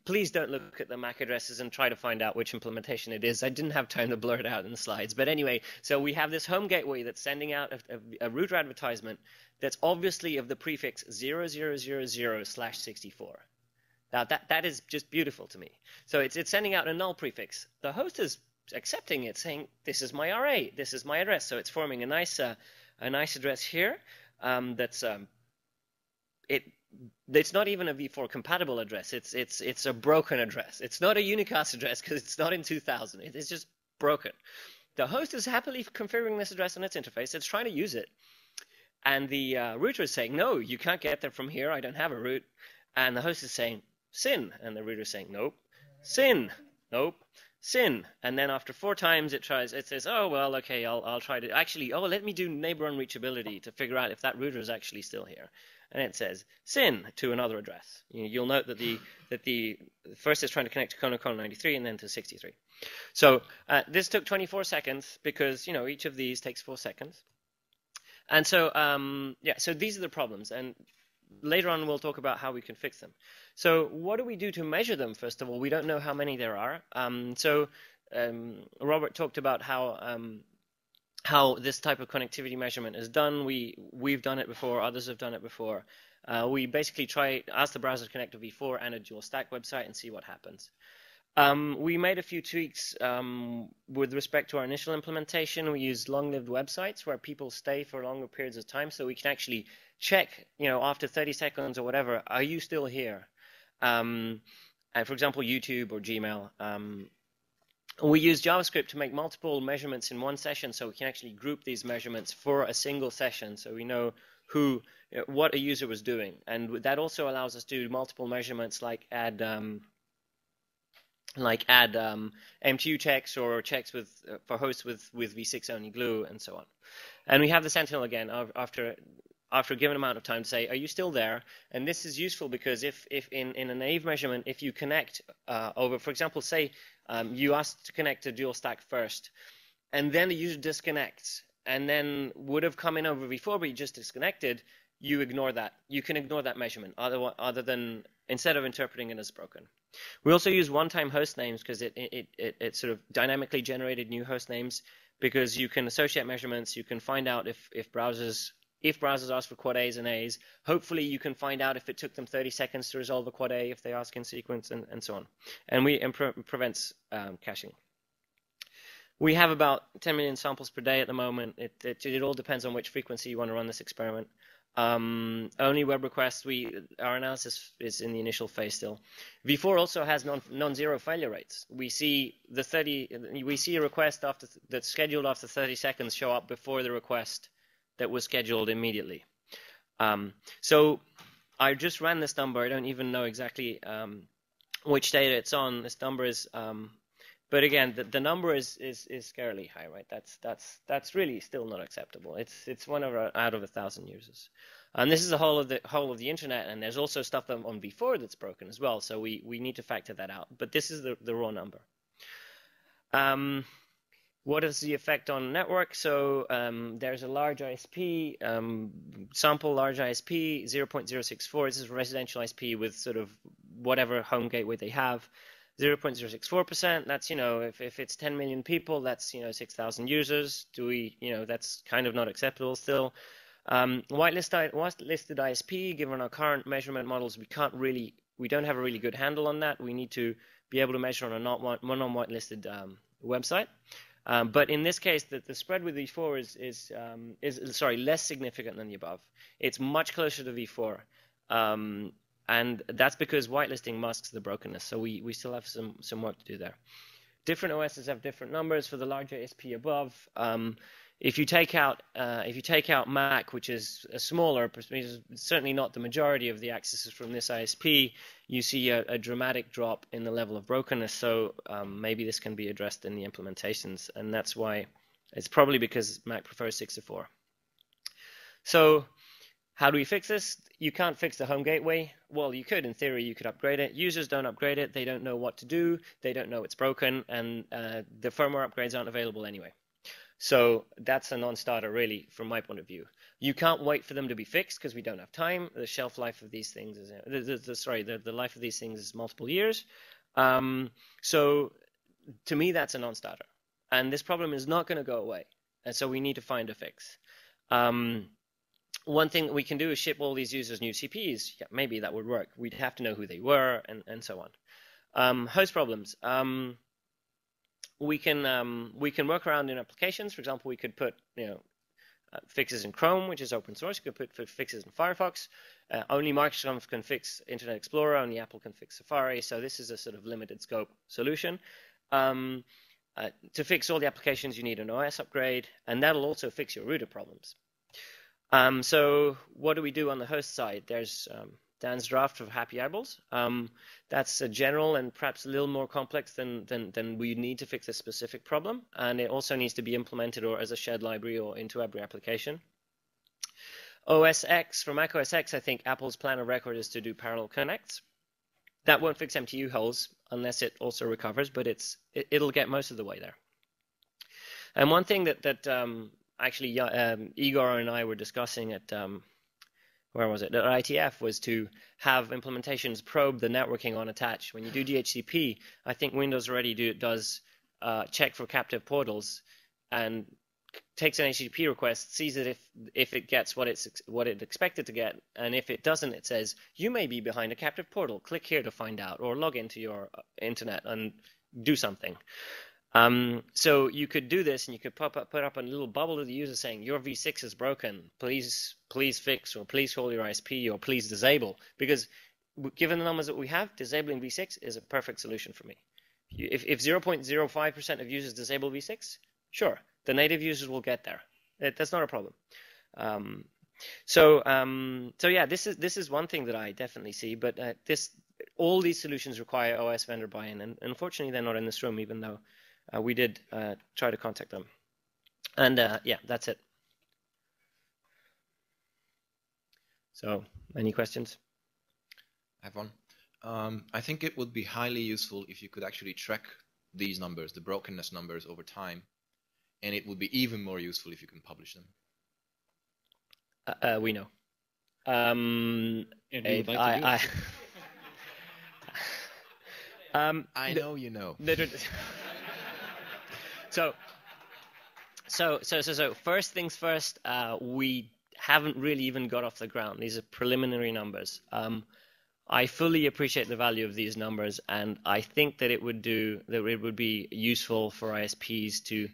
please don't look at the MAC addresses and try to find out which implementation it is. I didn't have time to blur it out in the slides. But anyway, so we have this home gateway that's sending out a router advertisement that's obviously of the prefix 0000/64. Now that is just beautiful to me. So it's sending out a null prefix. The host is accepting it, saying this is my RA, this is my address. So it's forming a nice address here. it's not even a v4 compatible address. It's a broken address. It's not a unicast address because it's not in 2000. It's just broken. The host is happily configuring this address on its interface. It's trying to use it. And the router is saying, no, you can't get there from here. I don't have a route. And the host is saying, SYN. And the router is saying, nope. SYN. Nope. SYN. And then after 4 times it says, oh, well, okay, I'll try to actually, oh, let me do neighbor unreachability to figure out if that router is actually still here. And it says SYN to another address. You'll note that the first is trying to connect to Kona 93 and then to 63. So this took 24 seconds because, each of these takes 4 seconds. And so, so these are the problems. And later on, we'll talk about how we can fix them. So what do we do to measure them, first of all? We don't know how many there are. Robert talked about how this type of connectivity measurement is done. We've done it before. Others have done it before. We basically ask the browser to connect to v4 and a dual stack website and see what happens. We made a few tweaks with respect to our initial implementation. We used long-lived websites where people stay for longer periods of time, so we can actually check, after 30 seconds or whatever, are you still here? And for example, YouTube or Gmail. We use JavaScript to make multiple measurements in one session, so we can actually group these measurements for a single session, so we know what a user was doing. And that also allows us to do multiple measurements like add MTU checks or checks for hosts with v6 only glue and so on. And we have the Sentinel again after a given amount of time to say, are you still there? And this is useful because if in a naive measurement, if you connect over, for example, say you asked to connect to dual stack first, and then the user disconnects, and then would have come in over v4, but you just disconnected, you ignore that. You can ignore that measurement other than instead of interpreting it as broken. We also use one-time host names because it sort of dynamically generated new host names because you can associate measurements. You can find out if browsers ask for quad A's and A's. Hopefully you can find out if it took them 30 seconds to resolve a quad A if they ask in sequence and so on. And prevents caching. We have about 10 million samples per day at the moment. It all depends on which frequency you want to run this experiment. Only web requests. Our analysis is in the initial phase still. v4 also has non-zero failure rates. We see a request that's scheduled after 30 seconds show up before the request that was scheduled immediately. So I just ran this number. I don't even know exactly which data it's on. This number is, but again, the number is scarily high, right? That's really still not acceptable. It's 1 out of 1,000 users. And this is the whole of the internet, and there's also stuff on v4 that's broken as well. So we need to factor that out. But this is the raw number. What is the effect on network? So there's a large ISP, sample large ISP, 0.064. This is a residential ISP with sort of whatever home gateway they have. 0.064%. That's, if it's 10 million people, that's, 6,000 users. That's kind of not acceptable still. Whitelisted ISP, given our current measurement models, we don't have a really good handle on that. We need to be able to measure on a non-whitelisted website. But in this case, the spread with v4 is less significant than the above. It's much closer to v4. And that's because whitelisting masks the brokenness. So we still have some work to do there. Different OSs have different numbers for the larger ISP above. If you take out Mac, which is a smaller, certainly not the majority of the accesses from this ISP, you see a dramatic drop in the level of brokenness. So maybe this can be addressed in the implementations, and that's why it's probably because Mac prefers 6 to 4. So how do we fix this? You can't fix the home gateway. Well, you could. In theory, you could upgrade it. Users don't upgrade it. They don't know what to do. They don't know it's broken, and the firmware upgrades aren't available anyway. So that's a non-starter, really, from my point of view. You can't wait for them to be fixed because we don't have time. The shelf life of these things is the life of these things is multiple years. So to me, that's a non-starter, and this problem is not going to go away. And so we need to find a fix. One thing we can do is ship all these users new CPs. Yeah, maybe that would work. We'd have to know who they were and so on. Host problems. We can work around in applications. For example, we could put fixes in Chrome, which is open source. You can put fixes in Firefox. Only Microsoft can fix Internet Explorer. Only Apple can fix Safari. So this is a sort of limited scope solution. To fix all the applications, you need an OS upgrade, and that'll also fix your router problems. So what do we do on the host side? There's Dan's draft of Happy Eyeballs. That's a general and perhaps a little more complex than we need to fix a specific problem, and it also needs to be implemented or as a shared library or into every application. OS X, for Mac OS X, I think Apple's plan of record is to do parallel connects. That won't fix MTU holes unless it also recovers, but it'll get most of the way there. And one thing that actually Igor and I were discussing at where was it? At ITF was to have implementations probe the networking on attach. When you do DHCP, I think Windows already does check for captive portals and takes an HTTP request, sees it if it gets what it expected to get, and if it doesn't, it says you may be behind a captive portal. Click here to find out, or log into your internet and do something. So you could do this, and you could put up a little bubble to the user saying your V6 is broken. Please fix, or please call your ISP, or please disable. Because given the numbers that we have, disabling V6 is a perfect solution for me. If 0.05% of users disable V6, sure, the native users will get there. That's not a problem. So yeah, this is one thing that I definitely see. But all these solutions require OS vendor buy-in, and unfortunately they're not in this room, even though we did try to contact them. And yeah, that's it. So, any questions? I have one. I think it would be highly useful if you could actually track these numbers, the brokenness numbers, over time. And it would be even more useful if you can publish them. We know. I know you know. So first things first, we haven't really even got off the ground. These are preliminary numbers. I fully appreciate the value of these numbers, and I think that it would be useful for ISPs to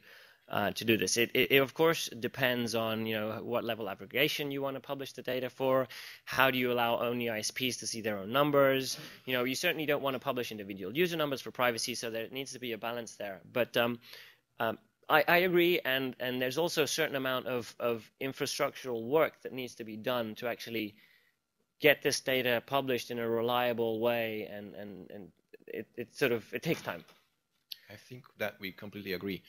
do this. It of course depends on what level of aggregation you want to publish the data for. How do you allow only ISPs to see their own numbers? You certainly don't want to publish individual user numbers for privacy, so there needs to be a balance there. But I agree, and there's also a certain amount of infrastructural work that needs to be done to actually get this data published in a reliable way, and it takes time. I think that we completely agree.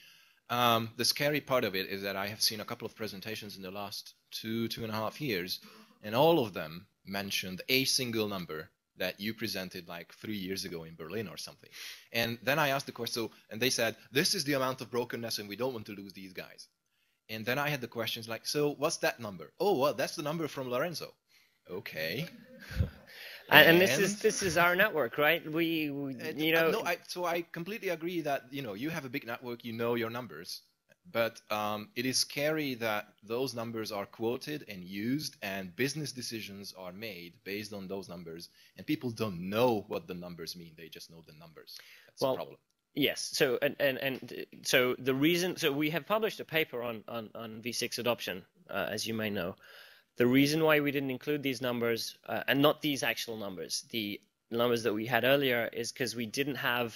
The scary part of it is that I have seen a couple of presentations in the last 2.5 years, and all of them mentioned a single number that you presented like 3 years ago in Berlin or something. And then I asked the question, and they said, this is the amount of brokenness and we don't want to lose these guys. And then I had the questions like, so what's that number? Oh, well, that's the number from Lorenzo. Okay. And this is our network, right? So I completely agree that you have a big network, you know your numbers, but it is scary that those numbers are quoted and used, and business decisions are made based on those numbers, and people don't know what the numbers mean; they just know the numbers. That's the problem. Yes. So so the reason, so we have published a paper on V6 adoption, as you may know. The reason why we didn't include these numbers, and not these actual numbers, the numbers that we had earlier, is because we didn't have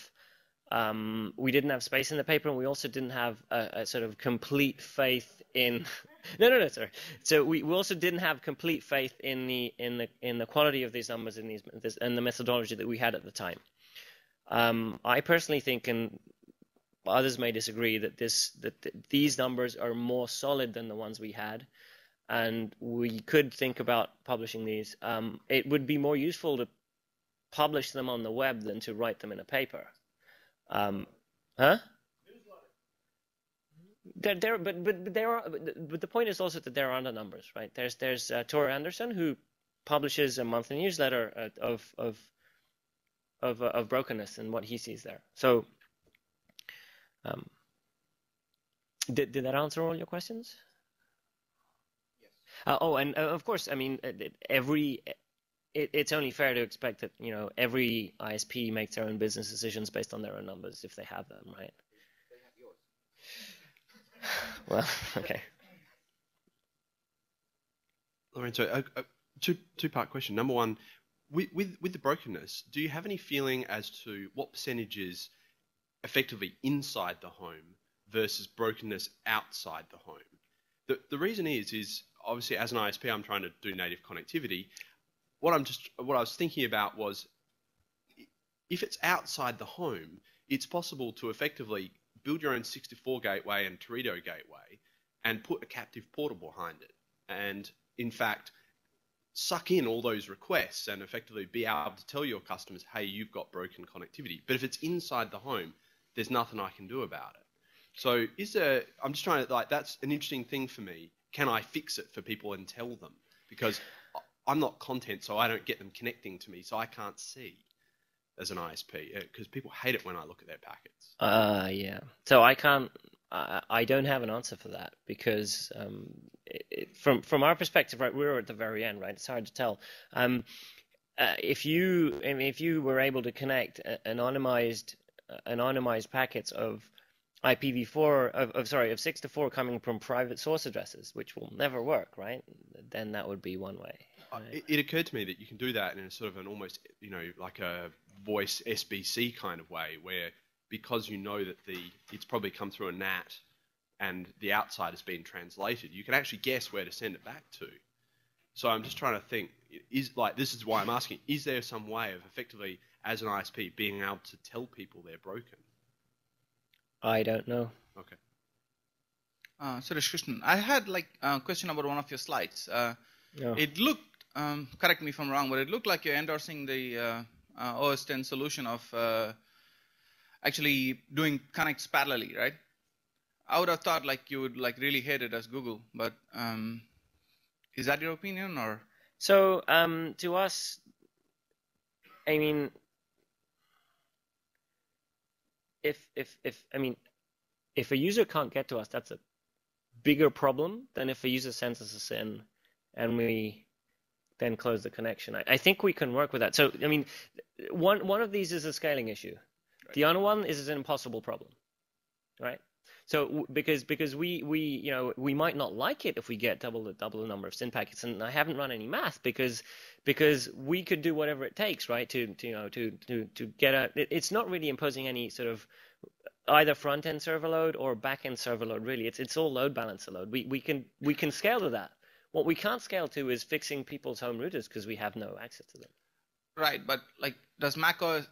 space in the paper, and we also didn't have a sort of complete faith in. No, sorry. So we also didn't have complete faith in the quality of these numbers and the methodology that we had at the time. I personally think, and others may disagree, that these numbers are more solid than the ones we had. And we could think about publishing these. It would be more useful to publish them on the web than to write them in a paper. But the point is also that there are other numbers, right? There's Tor Anderson, who publishes a monthly newsletter of brokenness and what he sees there. So, did that answer all your questions? And of course, I mean, it's only fair to expect that every ISP makes their own business decisions based on their own numbers if they have them, right? They have yours. Well, okay. Lorenzo, two-part question. Number one, with the brokenness, do you have any feeling as to what percentage is effectively inside the home versus brokenness outside the home? The reason is obviously as an ISP, I'm trying to do native connectivity. What I was thinking about was, if it's outside the home, it's possible to effectively build your own 64 gateway and Teredo gateway and put a captive portal behind it. And in fact, suck in all those requests and effectively be able to tell your customers, hey, you've got broken connectivity. But if it's inside the home, there's nothing I can do about it. So I'm just trying to, that's an interesting thing for me. Can I fix it for people and tell them? Because I'm not content, so I don't get them connecting to me, so I can't see as an ISP, because people hate it when I look at their packets. Yeah. So I don't have an answer for that, because from our perspective, right, we're at the very end, right? It's hard to tell. If you were able to connect anonymized packets of IPv4 of 6 to 4 coming from private source addresses, which will never work, right? Then that would be one way. Right? It occurred to me that you can do that in a sort of an almost, like a voice SBC kind of way, where because you know that it's probably come through a NAT and the outside has been translated, you can actually guess where to send it back to. So I'm just trying to think, this is why I'm asking, is there some way of effectively, as an ISP, being able to tell people they're broken? I don't know. Okay. Suresh Krishnan, I had a question about one of your slides. It looked, correct me if I'm wrong, but it looked like you're endorsing the OS 10 solution of actually doing connects parallelly, right? I would have thought you would really hate it as Google, but is that your opinion, or? So to us, I mean, if a user can't get to us, that's a bigger problem than if a user sends us in and we then close the connection. I think we can work with that. So I mean, one of these is a scaling issue. Right. The other one is an impossible problem, right? So because we might not like it if we get double the number of SYN packets, and I haven't run any math because we could do whatever it takes, right, to get a. It's not really imposing any sort of either front end server load or back end server load. Really, it's all load balancer load. We can scale to that. What we can't scale to is fixing people's home routers because we have no access to them. Right, but does macOS,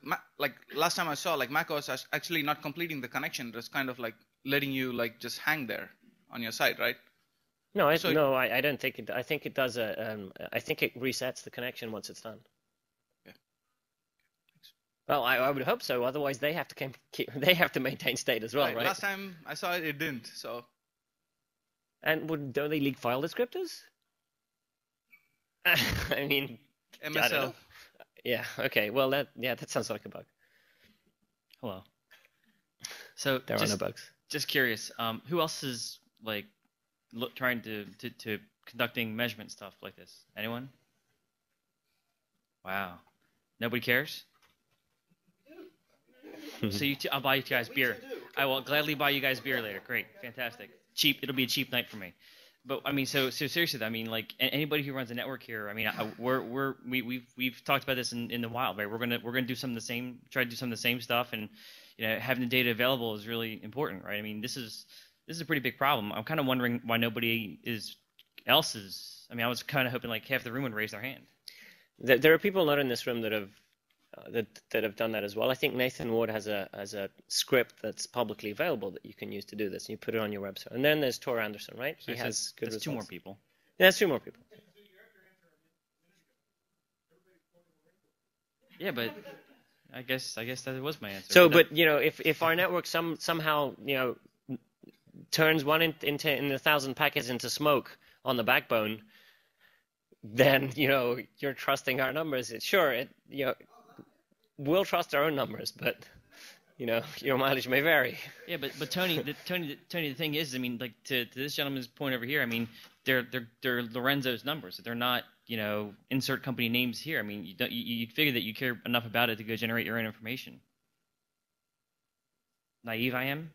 last time I saw, macOS is actually not completing the connection, just kind of letting you just hang there on your side, right? No, I don't think it. I think it does I think it resets the connection once it's done. Yeah. Thanks. Well, I would hope so. Otherwise, they have to maintain state as well, right? Last time I saw it, it didn't. So. And don't they leak file descriptors? I mean, MSL. Yeah. Okay. Well, that sounds like a bug. Hello. So there are no bugs. Just curious, who else is trying to conducting measurement stuff like this? Anyone? Wow. Nobody cares? So I'll buy you guys beer. I will gladly buy you guys beer later. Great. Fantastic. Cheap. It'll be a cheap night for me. But I mean, so seriously, I mean, anybody who runs a network here, I mean, we've talked about this in the wild, right? We're gonna do some of the same, try to do some of the same stuff, and having the data available is really important, right? I mean, this is a pretty big problem. I'm kind of wondering why nobody else is. I mean, I was kind of hoping half the room would raise their hand. There are people not in this room that have done that as well. I think Nathan Ward has a script that's publicly available that you can use to do this. And you put it on your website. And then there's Tor Anderson, right? He has good results. 2 more people. Yeah, that's 2 more people. Yeah, but I guess that was my answer. So, but if our network somehow turns one in 1,000 packets into smoke on the backbone, then you're trusting our numbers. We'll trust our own numbers, but your mileage may vary. Yeah, but Tony, the thing is, I mean, to this gentleman's point over here, I mean, they're Lorenzo's numbers. They're not, insert company names here. I mean, you'd figure that you care enough about it to go generate your own information. Naive I am.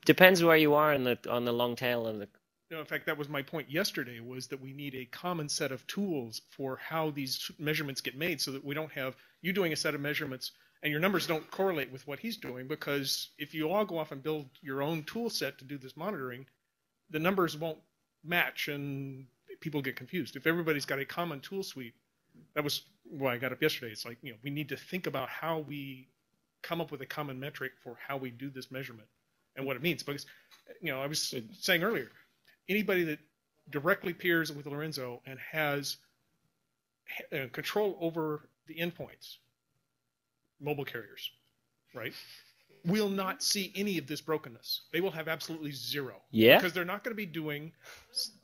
Depends where you are on the long tail of No, in fact, that was my point yesterday, was that we need a common set of tools for how these measurements get made, so that we don't have you doing a set of measurements and your numbers don't correlate with what he's doing, because if you all go off and build your own tool set to do this monitoring, the numbers won't match and people get confused. If everybody's got a common tool suite, that was why I got up yesterday. It's like, we need to think about how we come up with a common metric for how we do this measurement and what it means. Because, I was saying earlier, anybody that directly peers with Lorenzo and has control over the endpoints, mobile carriers, right, will not see any of this brokenness. They will have absolutely zero. Yeah. Because they're not going to be doing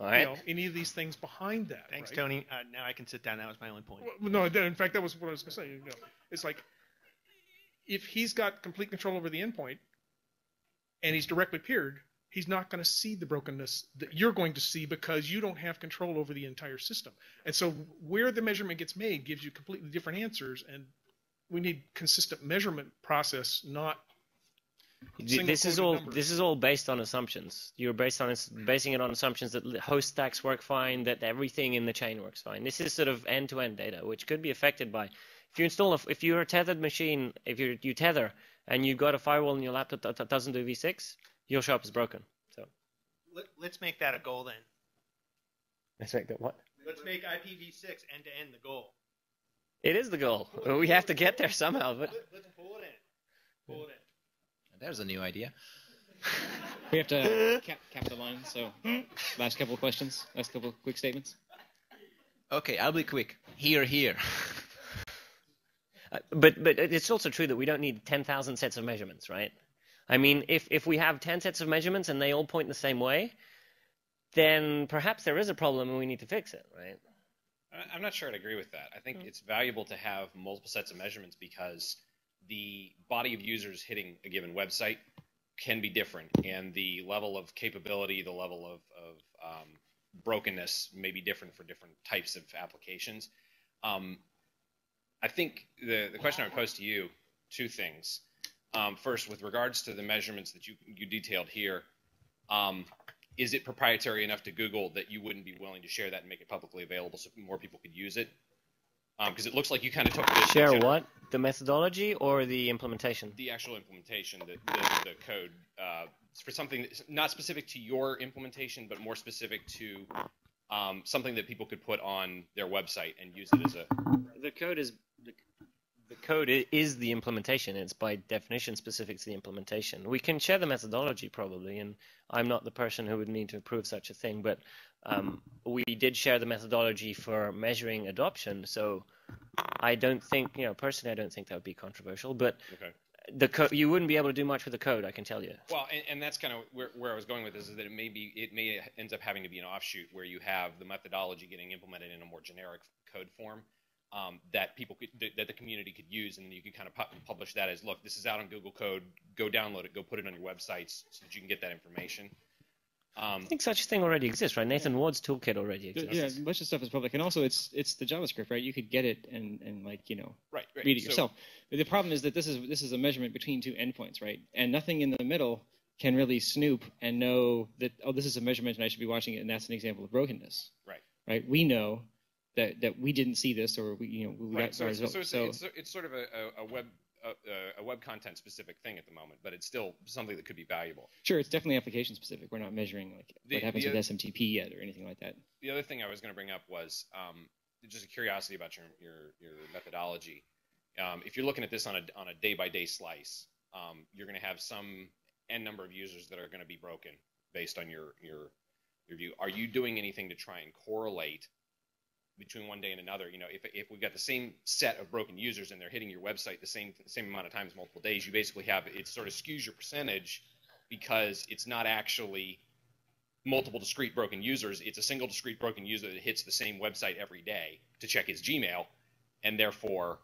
any of these things behind that. Thanks, right? Tony. Now I can sit down. That was my only point. Well, no, in fact, that was what I was going to say. It's like, if he's got complete control over the endpoint and he's directly peered, he's not going to see the brokenness that you're going to see, because you don't have control over the entire system. And so where the measurement gets made gives you completely different answers, and we need consistent measurement process, not this is all based on assumptions. You're basing it on assumptions that host stacks work fine, that everything in the chain works fine. This is sort of end-to-end data, which could be affected by if you're a tethered machine, if you tether and you've got a firewall in your laptop that doesn't do v6, you'll show up as broken. So let's make that a goal then. Let's make that what? Let's make IPv6 end-to-end the goal. It is the goal. We have to get there somehow. But let's pull it in. Pull it in. There's a new idea. We have to cap the line, so last couple of questions, last couple of quick statements. Okay, I'll be quick. Here. But it's also true that we don't need 10,000 sets of measurements, right? I mean, if we have 10 sets of measurements and they all point the same way, then perhaps there is a problem and we need to fix it, right? I'm not sure I'd agree with that. I think it's valuable to have multiple sets of measurements, because the body of users hitting a given website can be different, and the level of capability, the level of brokenness may be different for different types of applications. I think the question I would pose to you, two things. First, with regards to the measurements that you detailed here, is it proprietary enough to Google that you wouldn't be willing to share that and make it publicly available so more people could use it? Because it looks like you kind of took this. Share what? The methodology or the implementation? The actual implementation, the code, for something that's not specific to your implementation, but more specific to something that people could put on their website and use it as a. The code is the implementation. It's by definition specific to the implementation. We can share the methodology probably, and I'm not the person who would need to approve such a thing, but we did share the methodology for measuring adoption. So I don't think, personally, I don't think that would be controversial. But you wouldn't be able to do much with the code, I can tell you. Well, and that's kind of where I was going with this, is that it may end up having to be an offshoot where you have the methodology getting implemented in a more generic code form. That the community could use, and then you can kind of publish that as, look, this is out on Google Code, go download it, go put it on your websites so that you can get that information. I think such a thing already exists, right? Nathan Ward's toolkit already exists. Yeah, a bunch of stuff is public, and also it's the JavaScript, right? You could get it and right. read it yourself. But the problem is that this is a measurement between two endpoints, right? And nothing in the middle can really snoop and know that, oh, this is a measurement and I should be watching it, and that's an example of brokenness. Right? We know that we didn't see this, or we got our results. So it's sort of a web content specific thing at the moment, but it's still something that could be valuable. Sure, it's definitely application specific. We're not measuring what happens with SMTP yet or anything like that. The other thing I was going to bring up was just a curiosity about your methodology. If you're looking at this on a day-by-day slice, you're going to have some n number of users that are going to be broken based on your view. Are you doing anything to try and correlate between one day and another? If we've got the same set of broken users and they're hitting your website the same amount of times, multiple days, you basically have, it sort of skews your percentage, because it's not actually multiple discrete broken users. It's a single discrete broken user that hits the same website every day to check his Gmail, and therefore,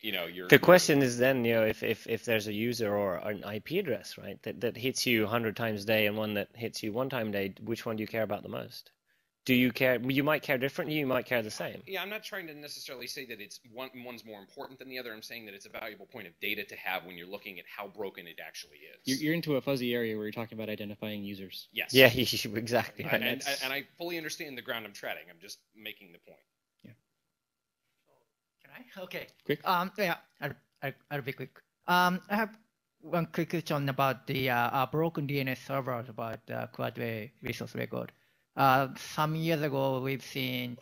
the question is then, if there's a user or an IP address, right, that hits you 100 times a day and one that hits you one time a day, which one do you care about the most? Do you care? You might care differently. You might care the same. Yeah, I'm not trying to necessarily say that it's one's more important than the other. I'm saying that it's a valuable point of data to have when you're looking at how broken it actually is. You're into a fuzzy area where you're talking about identifying users. Yes. Yeah, exactly. Right. And I fully understand the ground I'm treading. I'm just making the point. Yeah. Can I? Okay. Quick. Yeah, I'll be quick. I have one quick question about the broken DNS servers about quad-way resource record. Some years ago, we've seen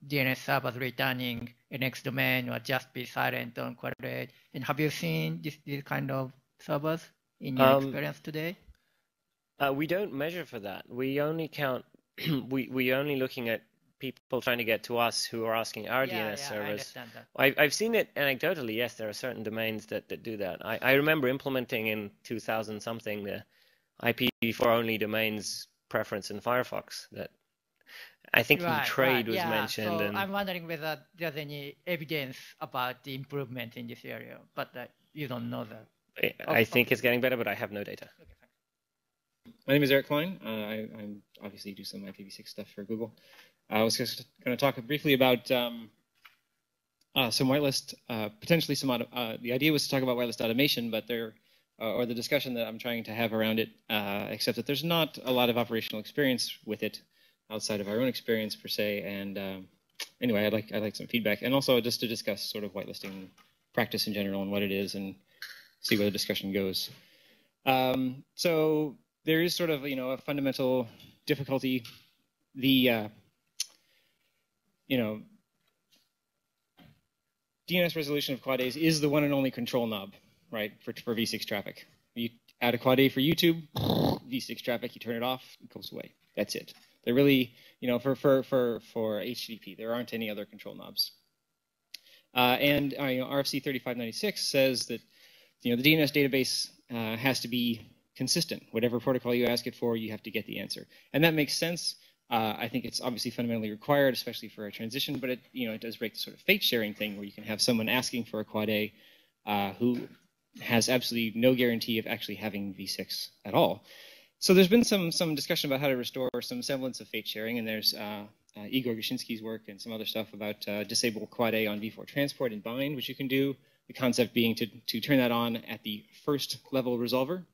DNS servers returning NX domain or just be silent on quad-way. And have you seen this kind of servers in your experience today? We don't measure for that. We only count. we only looking at people trying to get to us who are asking our DNS servers. I understand that. I've seen it anecdotally. Yes, there are certain domains that do that. I remember implementing in 2000 something the IPv4 only domains preference in Firefox. That I think the trade was mentioned. So and I'm wondering whether there's any evidence about the improvement in this area, but you don't know that. I think it's getting better, but I have no data. Okay, My name is Eric Kline. I obviously do some IPv6 stuff for Google. I was just going to talk briefly about some whitelist, potentially some the idea was to talk about whitelist automation, but or the discussion that I'm trying to have around it, except that there's not a lot of operational experience with it outside of our own experience per se. And anyway, I'd like some feedback, and also just to discuss sort of whitelisting practice in general and what it is, and see where the discussion goes. So there is sort of a fundamental difficulty. The DNS resolution of quad A's is the one and only control knob, right, for V6 traffic. You add a quad A for YouTube, V6 traffic, you turn it off, it goes away. That's it. They're really, for HTTP, there aren't any other control knobs. And RFC 3596 says that the DNS database has to be consistent. Whatever protocol you ask it for, you have to get the answer, and that makes sense. I think it's obviously fundamentally required, especially for a transition, but it does break the sort of fate sharing thing where you can have someone asking for a quad A who has absolutely no guarantee of actually having V6 at all. So there's been some discussion about how to restore some semblance of fate sharing, and there's Igor Gushinsky's work and some other stuff about disable quad A on V4 transport and bind, which you can do. The concept being to turn that on at the first level resolver,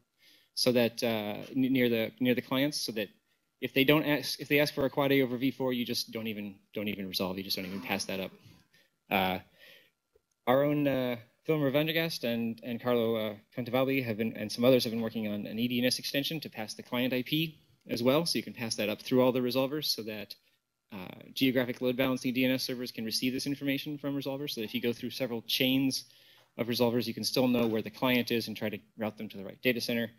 so that near the clients, so that if they ask for a quad A over V4, you just don't even resolve. You just don't even pass that up. Our own Vilmer Vandergast and Carlo Cantavalli and some others have been working on an EDNS extension to pass the client IP as well, so you can pass that up through all the resolvers, so that geographic load balancing DNS servers can receive this information from resolvers. So that if you go through several chains of resolvers, you can still know where the client is and try to route them to the right data center.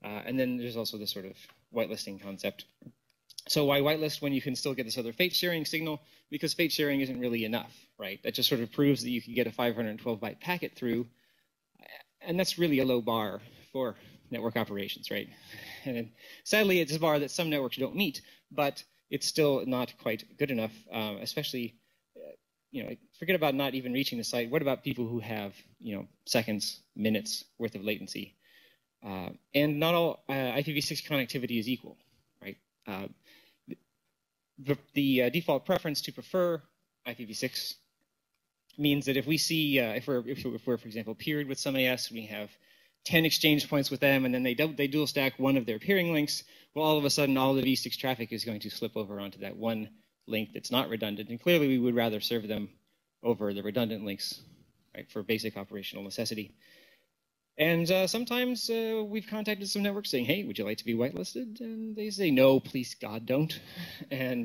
And then there's also this sort of whitelisting concept. So why whitelist when you can still get this other fate sharing signal? Because fate sharing isn't really enough, right? That just sort of proves that you can get a 512 byte packet through, and that's really a low bar for network operations, right? And sadly, it's a bar that some networks don't meet, but it's still not quite good enough, especially, forget about not even reaching the site. What about people who have, seconds, minutes worth of latency? And not all IPv6 connectivity is equal, right? The default preference to prefer IPv6 means that if we see, if we're for example peered with some AS, we have 10 exchange points with them, and then they dual stack one of their peering links. Well, all of a sudden, all the V6 traffic is going to slip over onto that one link that's not redundant, and clearly we would rather serve them over the redundant links, right, for basic operational necessity. And sometimes we've contacted some networks saying, hey, would you like to be whitelisted? And they say, no, please, God, don't. And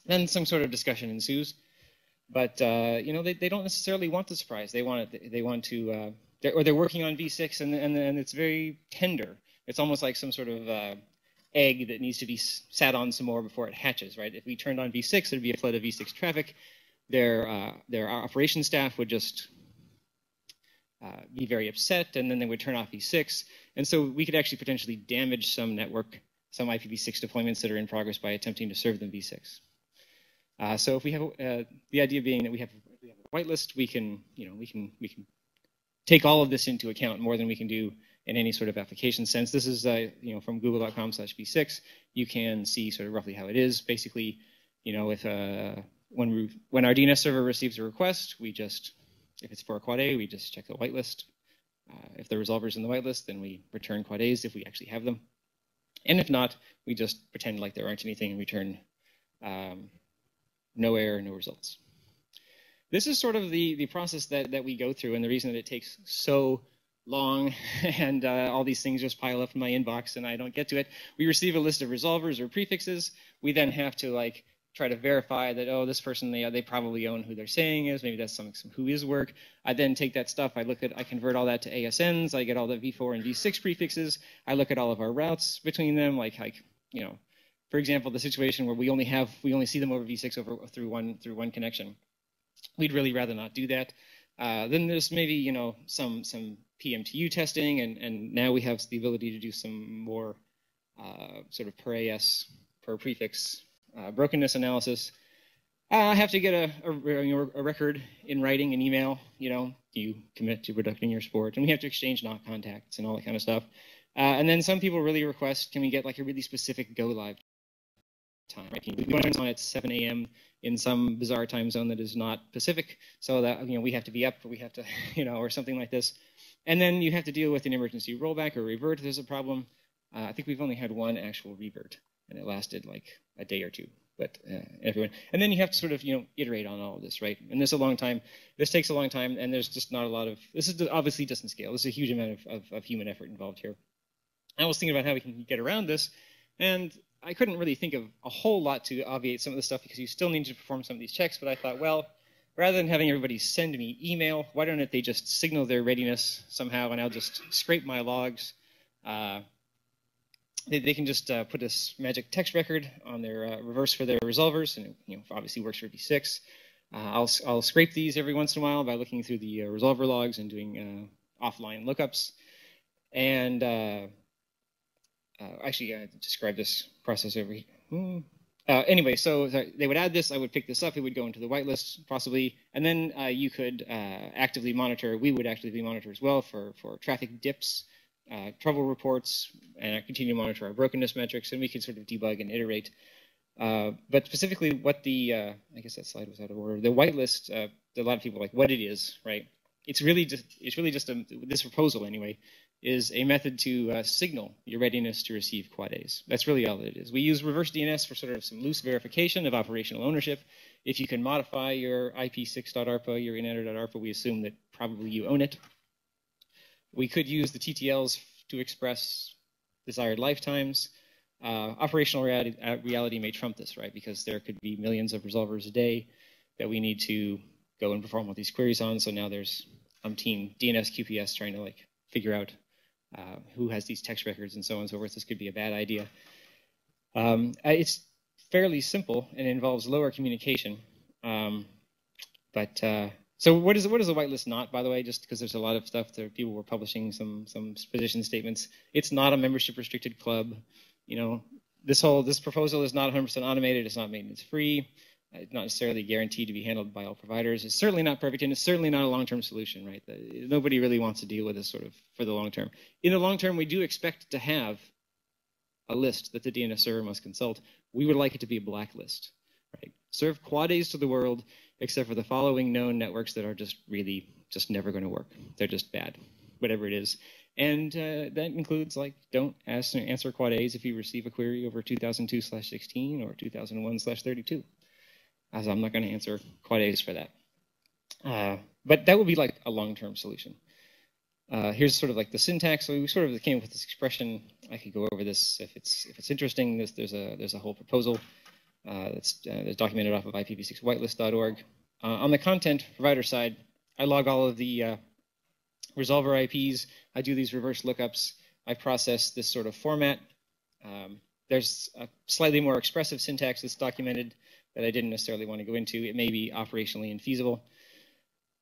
then some sort of discussion ensues. But, they don't necessarily want the surprise. They want to, they're working on V6, and it's very tender. It's almost like some sort of egg that needs to be sat on some more before it hatches, right? If we turned on V6, there'd be a flood of V6 traffic. Their operations staff would just be very upset, and then they would turn off V6. And so we could actually potentially damage some network, some IPv6 deployments that are in progress by attempting to serve them V6. So if we have the idea being that we have a whitelist, we can take all of this into account more than we can do in any sort of application sense. This is from google.com/v6. You can see sort of roughly how it is. Basically, if when our DNS server receives a request, if it's for a quad A, we just check the whitelist. If the resolver's in the whitelist, then we return quad A's if we actually have them. And if not, we just pretend like there aren't anything and return no error, no results. This is sort of the process that we go through, and the reason that it takes so long and all these things just pile up in my inbox and I don't get to it. We receive a list of resolvers or prefixes. We then have to try to verify that, oh, this person, they probably own who they're saying is. Maybe that's some whois work. I then take that stuff, I convert all that to ASNs. I get all the V4 and V6 prefixes. I look at all of our routes between them, for example, the situation where we only see them over V6 through one connection. We'd really rather not do that. Then there's maybe some PMTU testing, and now we have the ability to do some more sort of per AS, per prefix brokenness analysis. I have to get a record in writing, an email. You commit to protecting your sport, and we have to exchange not contacts and all that kind of stuff. And then some people really request, can we get a really specific go live time? Right? We want to on at 7 a.m. in some bizarre time zone that is not Pacific, so that we have to be up, we have to, or something like this. And then you have to deal with an emergency rollback or revert if there's a problem. I think we've only had one actual revert, and it lasted a day or two. But everyone, and then you have to sort of iterate on all of this, right? And this is a long time. This takes a long time, and there's just not a lot of. This is obviously doesn't scale. There's a huge amount of human effort involved here. I was thinking about how we can get around this, and I couldn't really think of a whole lot to obviate some of the stuff because you still need to perform some of these checks. But I thought, well, rather than having everybody send me email, why don't they just signal their readiness somehow, and I'll just scrape my logs. They can just put this magic text record on their reverse for their resolvers, and it obviously works for V6. I'll scrape these every once in a while by looking through the resolver logs and doing offline lookups. And actually, I describe this process over here. Anyway, so they would add this. I would pick this up. It would go into the whitelist possibly, and then you could actively monitor. We would actively monitor as well for traffic dips. Trouble reports, and continue to monitor our brokenness metrics, and we can sort of debug and iterate. But specifically, what I guess that slide was out of order. The whitelist, a lot of people what it is, right? It's really just this proposal anyway is a method to signal your readiness to receive quad A's. That's really all it is. We use reverse DNS for sort of some loose verification of operational ownership. If you can modify your IP6.ARPA, your inatter.ARPA, we assume that probably you own it. We could use the TTLs to express desired lifetimes. Operational reality may trump this, right? Because there could be millions of resolvers a day that we need to go and perform all these queries on. So now there's team DNS QPS trying to figure out who has these text records and so on and so forth. This could be a bad idea. It's fairly simple and it involves lower communication. So what is a whitelist not, by the way, just because there's a lot of stuff that people were publishing some position statements. It's not a membership restricted club. This proposal is not 100% automated. It's not maintenance free. It's not necessarily guaranteed to be handled by all providers. It's certainly not perfect, and it's certainly not a long-term solution, right? Nobody really wants to deal with this sort of for the long term. In the long term, we do expect to have a list that the DNS server must consult. We would like it to be a blacklist, right? Serve quad A's to the world, except for the following known networks that are just never going to work. They're just bad, whatever it is. And that includes don't answer quad A's if you receive a query over 2002/16 or 2001/32. As I'm not going to answer quad A's for that. But that would be a long-term solution. Here's sort of the syntax. So we sort of came up with this expression. I could go over this if it's interesting. There's a whole proposal that's documented off of IPv6 whitelist.org. On the content provider side, I log all of the resolver IPs. I do these reverse lookups. I process this sort of format. There's a slightly more expressive syntax that's documented that I didn't necessarily want to go into. It may be operationally infeasible.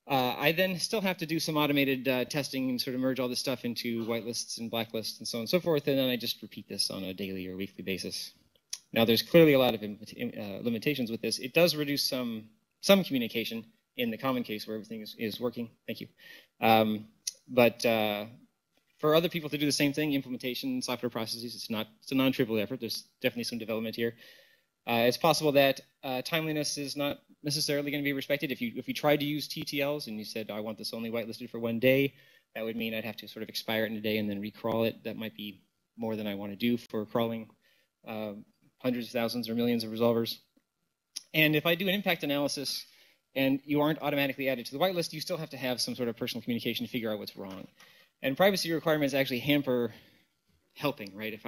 I then still have to do some automated testing and sort of merge all this stuff into whitelists and blacklists and so on and so forth, and then I just repeat this on a daily or weekly basis. Now, there's clearly a lot of limitations with this. It does reduce some communication in the common case where everything is working. Thank you. But for other people to do the same thing, implementation, software processes, it's a non-trivial effort. There's definitely some development here. It's possible that timeliness is not necessarily going to be respected. If you tried to use TTLs and you said, I want this only whitelisted for 1 day, that would mean I'd have to sort of expire it in a day and then recrawl it. That might be more than I want to do for crawling hundreds of thousands or millions of resolvers. And if I do an impact analysis and you aren't automatically added to the whitelist, you still have to have some sort of personal communication to figure out what's wrong. And privacy requirements actually hamper helping, right? If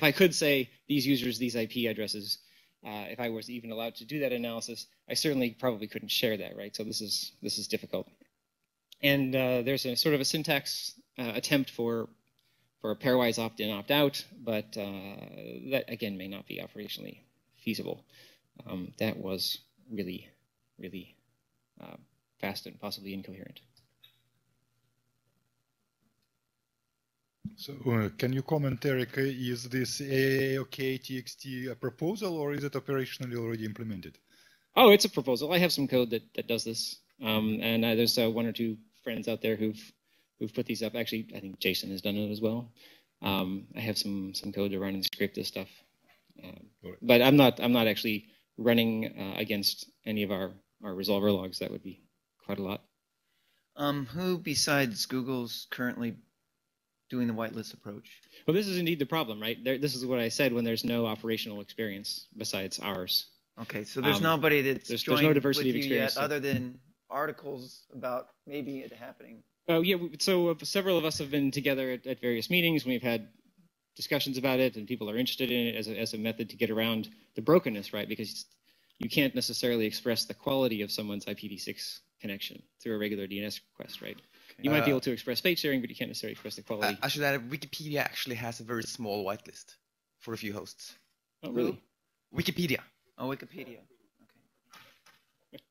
I could say these users, these IP addresses, if I was even allowed to do that analysis, I certainly probably couldn't share that, right? So this is difficult. And there's a sort of a syntax attempt for a pairwise opt-in, opt-out, but that again may not be operationally feasible. That was really, really fast and possibly incoherent. So can you comment, Eric, is this AAOK TXT a proposal or is it operationally already implemented? Oh, it's a proposal. I have some code that does this. And there's 1 or 2 friends out there who've put these up. Actually, I think Jason has done it as well. I have some code to run and scrape this stuff. But I'm not actually running against any of our resolver logs. That would be quite a lot. Who besides Google's currently doing the whitelist approach? Well, this is indeed the problem, right? This is what I said when there's no operational experience besides ours. Okay, so there's nobody that's joined there's no diversity with of experience you yet other than articles about maybe it happening. Oh, yeah, so several of us have been together at various meetings. We've had discussions about it, and people are interested in it as a method to get around the brokenness, right? Because you can't necessarily express the quality of someone's IPv6 connection through a regular DNS request, right? You might be able to express fate sharing, but you can't necessarily express the quality. I should add, Wikipedia actually has a very small whitelist for a few hosts. Oh, really? Wikipedia. Oh, Wikipedia. Okay.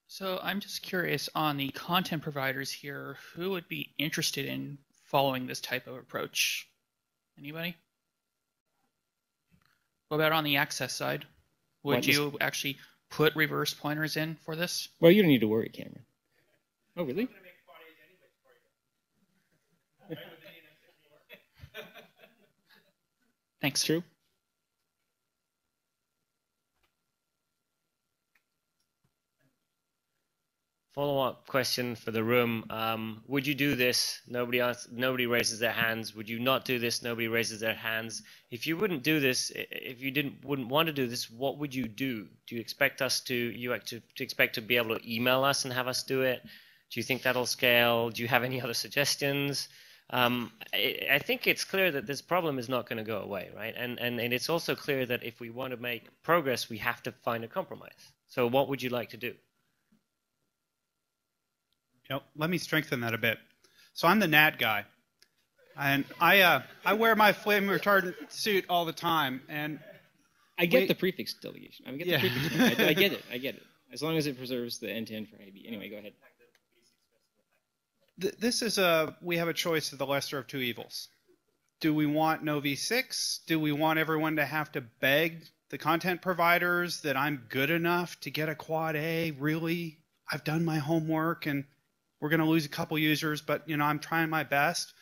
So I'm just curious on the content providers here, who would be interested in following this type of approach? Anybody? What about on the access side? Would you actually put reverse pointers in for this? Well, you don't need to worry, Cameron. Oh, really? Thanks. True. Follow-up question for the room. Would you do this? Nobody raises their hands. Would you not do this? Nobody raises their hands. If you wouldn't do this, if you wouldn't want to do this, what would you do? Do you expect us to expect to be able to email us and have us do it? Do you think that'll scale? Do you have any other suggestions? I think it's clear that this problem is not going to go away, right? And it's also clear that if we want to make progress, we have to find a compromise. So what would you like to do? Let me strengthen that a bit. So I'm the NAT guy, and I wear my flame retardant suit all the time. And I get the prefix delegation. I get the prefix. I get it. I get it. As long as it preserves the end-to-end for IB. Anyway, go ahead. This is we have a choice of the lesser of two evils. Do we want no v6? Do we want everyone to have to beg the content providers that I'm good enough to get a quad A? Really? I've done my homework and we're going to lose a couple users, but I'm trying my best.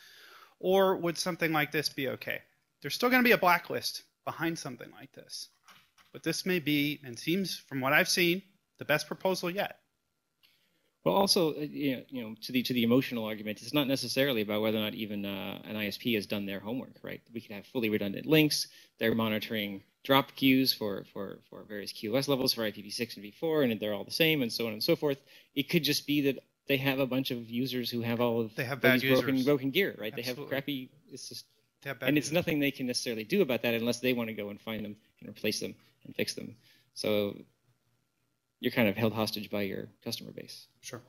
Or would something like this be okay? There's still going to be a blacklist behind something like this. But this may be, and seems from what I've seen, the best proposal yet. Well, also, to the emotional argument, it's not necessarily about whether or not even an ISP has done their homework, right? We could have fully redundant links. They're monitoring drop queues for various QoS levels for IPv6 and v4, and they're all the same, and so on and so forth. It could just be that they have a bunch of users who have all of these broken gear, right? Absolutely. They have crappy. It's just, and it's nothing they can necessarily do about that unless they want to go and find them and replace them and fix them. So you're kind of held hostage by your customer base. Sure.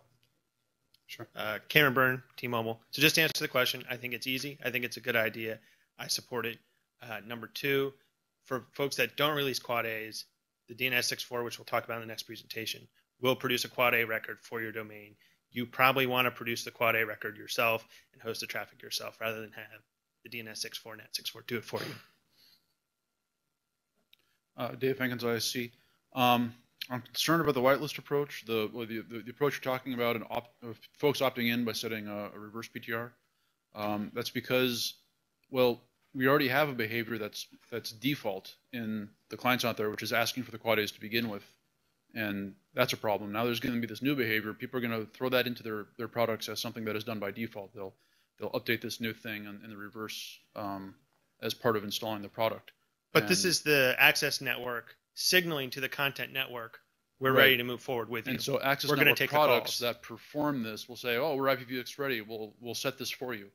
Cameron Byrne, T-Mobile. So just to answer the question, I think it's easy. I think it's a good idea. I support it. Number two, for folks that don't release quad A's, the DNS 6.4, which we'll talk about in the next presentation, will produce a quad A record for your domain. You probably want to produce the quad A record yourself and host the traffic yourself rather than have the DNS 6.4, NAT 6.4 do it for you. Dave Hankins, ISC. I'm concerned about the whitelist approach, the approach you're talking about, and folks opting in by setting a reverse PTR. That's because, well, we already have a behavior that's default in the clients out there, which is asking for the quad A's to begin with. And that's a problem. Now there's going to be this new behavior. People are going to throw that into their products as something that is done by default. They'll update this new thing in the reverse as part of installing the product. But this is the access network signaling to the content network, we're ready to move forward with you. And so access network products that perform this will say, oh, we're IPv6 ready. We'll set this for you.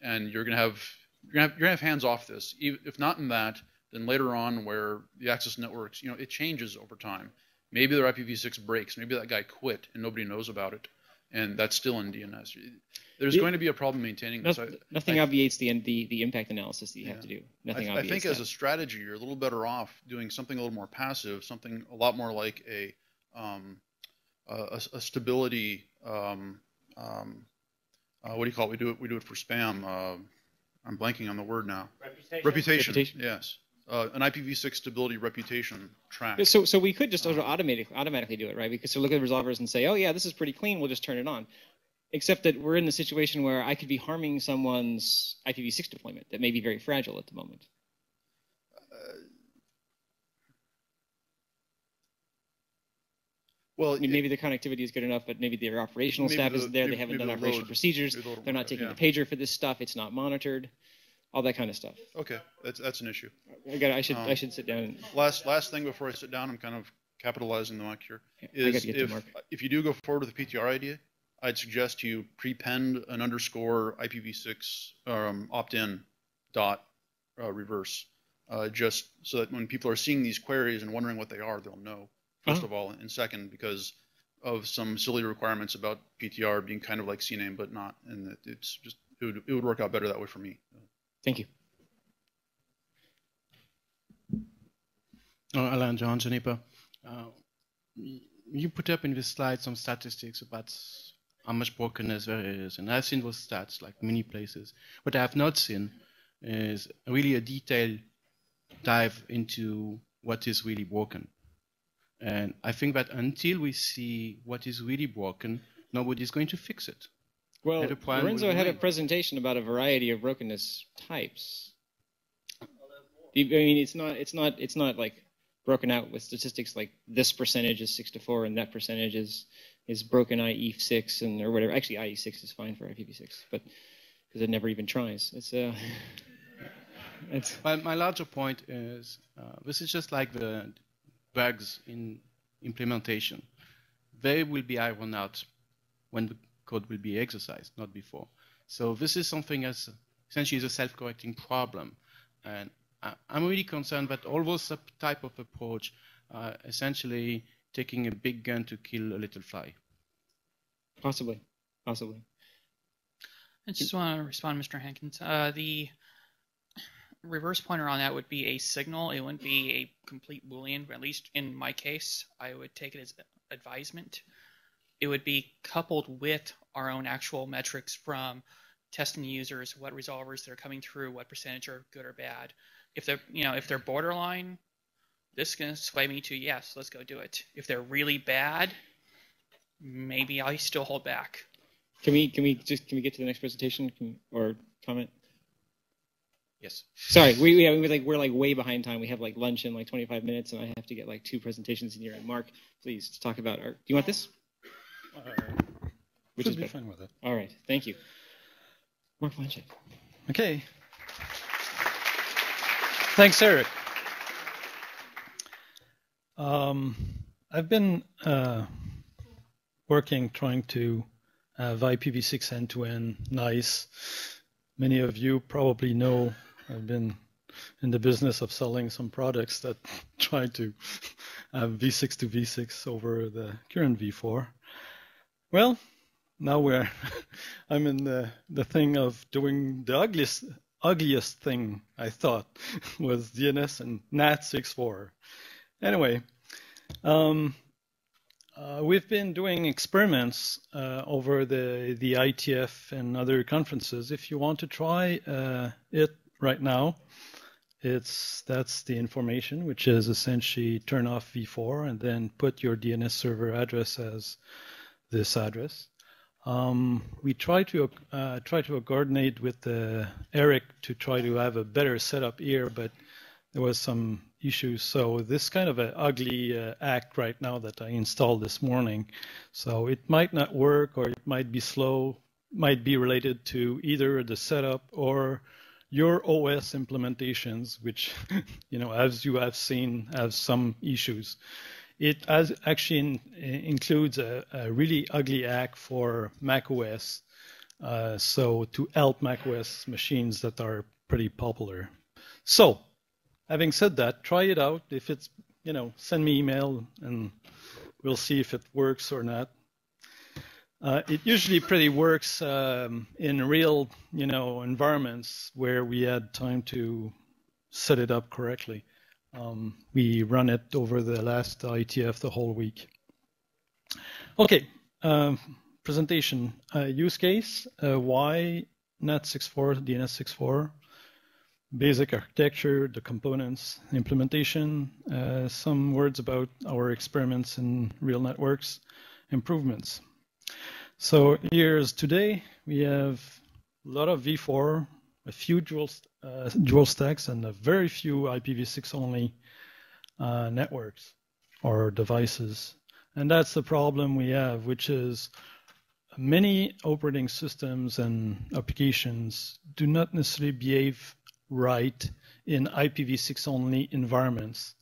And you're going to have hands off this. If not in that, then later on where the access networks, it changes over time. Maybe their IPv6 breaks. Maybe that guy quit and nobody knows about it. And that's still in DNS. There's going to be a problem maintaining this. Nothing obviates the impact analysis that you have to do. Nothing I think as a strategy, you're a little better off doing something a little more passive, something a lot more like a stability. What do you call it? We do it for spam. I'm blanking on the word now. Reputation. Yes. An IPv6 stability reputation track. So we could just automatically do it, right? We could look at the resolvers and say, oh yeah, this is pretty clean. We'll just turn it on. Except that we're in the situation where I could be harming someone's IPv6 deployment that may be very fragile at the moment. Well, maybe the connectivity is good enough, but maybe their operational staff isn't there. They haven't done operational procedures. They're not taking the pager for this stuff. It's not monitored. All that kind of stuff. Okay, that's an issue. I should sit down. Last thing before I sit down, I'm kind of capitalizing the mic here. Is if you do go forward with the PTR idea, I'd suggest you prepend an underscore IPv6 opt-in dot reverse, just so that when people are seeing these queries and wondering what they are, they'll know. First of all, and second, because of some silly requirements about PTR being kind of like CNAME but not, and it's just it would work out better that way for me. Thank you. Alain, John, Juniper. You put up in this slide some statistics about how much brokenness there is, and I've seen those stats like many places. What I have not seen is really a detailed dive into what is really broken. And I think that until we see what is really broken, nobody's going to fix it. Well, Lorenzo had a presentation about a variety of brokenness types. I mean, it's not like broken out with statistics like this percentage is 6 to 4 and that percentage is broken IE6 or whatever. Actually, IE6 is fine for IPv6, but because it never even tries. My larger point is this is just like the bugs in implementation. They will be ironed out when the code will be exercised, not before. So this is something as essentially is a self-correcting problem, and I'm really concerned that all those type of approach are essentially taking a big gun to kill a little fly. Possibly. I just want to respond, Mr. Hankins. The reverse pointer on that would be a signal. It wouldn't be a complete Boolean, at least in my case. I would take it as advisement. It would be coupled with our own actual metrics from testing users, what resolvers they're coming through, what percentage are good or bad. If they're borderline, this is going to sway me to yes, let's go do it. If they're really bad, maybe I still hold back. Can we get to the next presentation or comment? Yes. Sorry, we're like way behind time. We have like lunch in like 25 minutes, and I have to get like 2 presentations in here. And Marc, please talk about do you want this? Which should be fine with it. All right, thank you. Marc Blanchet. Okay. Thanks, Eric. I've been trying to have IPv6 end-to-end nice. Many of you probably know I've been in the business of selling some products that try to have v6 to v6 over the current v4. Well, now I'm in the thing of doing the ugliest thing, I thought, was DNS and NAT 6.4. Anyway, we've been doing experiments over the ITF and other conferences. If you want to try it right now, that's the information, which is essentially turn off v4 and then put your DNS server address as this address. We try to coordinate with Erik to try to have a better setup here, but there was some issues. So this kind of an ugly act right now that I installed this morning. So it might not work, or it might be slow, might be related to either the setup or your OS implementations, which, as you have seen, have some issues. It actually includes a really ugly act for macOS, so to help macOS machines that are pretty popular. So, having said that, try it out. If it's, send me email and we'll see if it works or not. It usually pretty works in real, environments where we had time to set it up correctly. We run it over the last ITF the whole week. Okay, presentation. Use case, why NAT64, DNS64, basic architecture, the components, implementation, some words about our experiments in real networks, improvements. So here's today, we have a lot of v4, a few dual stacks, and a very few IPv6 only networks or devices. And that's the problem we have, which is many operating systems and applications do not necessarily behave right in IPv6 only environments.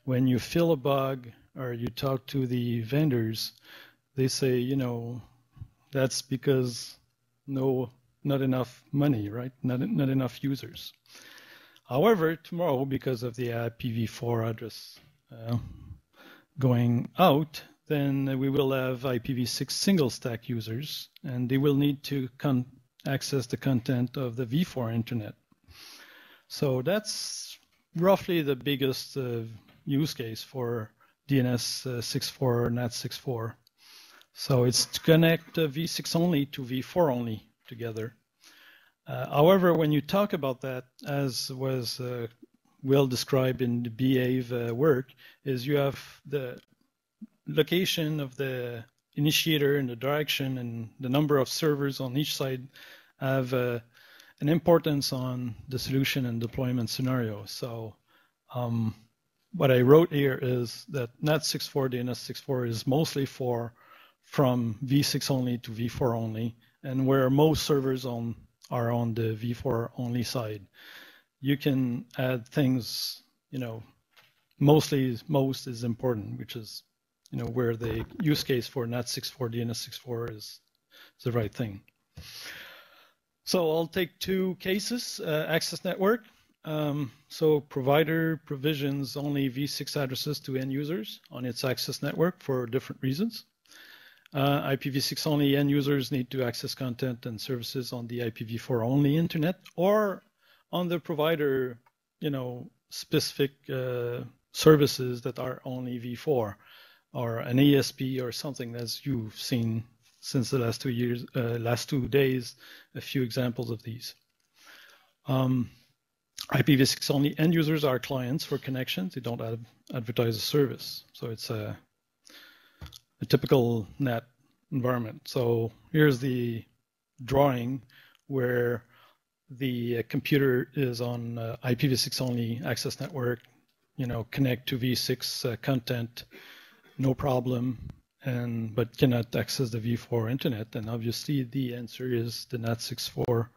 When you fill a bug or you talk to the vendors, they say, that's because not enough money, right? Not enough users. However, tomorrow, because of the IPv4 address going out, then we will have IPv6 single stack users, and they will need to access the content of the v4 internet. So that's roughly the biggest use case for DNS64 or NAT64. So it's to connect v6 only to v4 only together. However, when you talk about that, as was well described in the Behave work, is you have the location of the initiator and the direction and the number of servers on each side have an importance on the solution and deployment scenario. So what I wrote here is that NAT64, DNS64 is mostly from v6 only to v4 only, and where most servers are on the v4 only side. You can add things, most is important, which is, where the use case for NAT64, DNS64 is the right thing. So I'll take two cases, access network. So provider provisions only v6 addresses to end users on its access network for different reasons. IPv6 only end users need to access content and services on the IPv4 only internet or on the provider, specific services that are only v4 or an ESP or something, as you've seen since the last 2 years, last 2 days, a few examples of these. IPv6 only end users are clients for connections. They don't advertise a service. So it's a typical NAT environment. So here's the drawing where the computer is on IPv6 only access network, connect to v6 content, no problem, but cannot access the v4 internet. And obviously the answer is the NAT64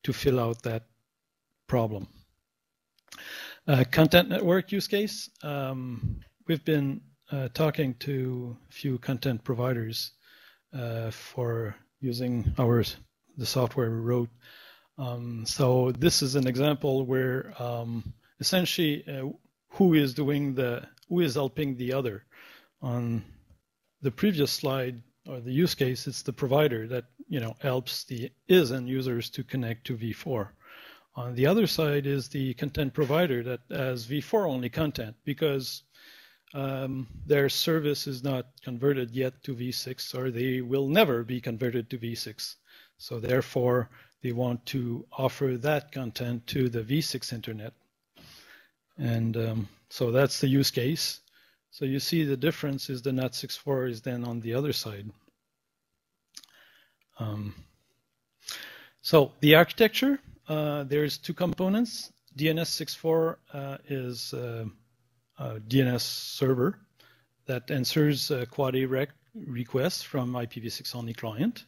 to fill out that problem. Content network use case. We've been talking to a few content providers for using the software we wrote. So this is an example where essentially who is helping the other. On the previous slide or the use case, it's the provider that helps his end users to connect to v4. On the other side is the content provider that has v4 only content because their service is not converted yet to v6, or they will never be converted to v6. So therefore, they want to offer that content to the v6 internet. And so that's the use case. So you see the difference is the NAT64 is then on the other side. So the architecture, there's two components. DNS 6.4 is a DNS server that answers Quad A requests from IPv6 only client.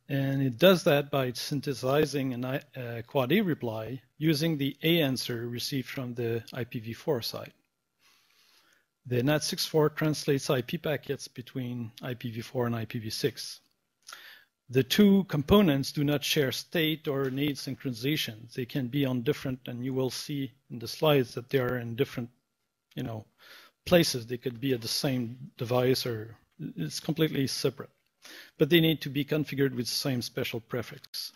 And it does that by synthesizing a Quad A reply using the A answer received from the IPv4 side. The NAT 6.4 translates IP packets between IPv4 and IPv6. The two components do not share state or need synchronization. They can be on different, and you will see in the slides that they are in different, places. They could be at the same device, or it's completely separate. But they need to be configured with the same special prefix.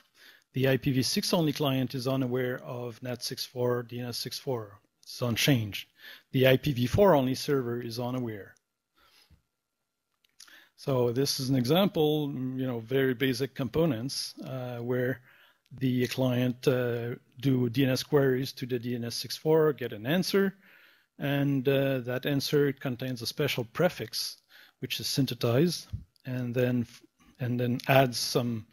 The IPv6 only client is unaware of NAT 6.4, DNS 6.4. It's unchanged. The IPv4 only server is unaware. So this is an example, very basic components where the client do DNS queries to the DNS 6.4, get an answer, and that answer contains a special prefix which is synthesized, and then adds some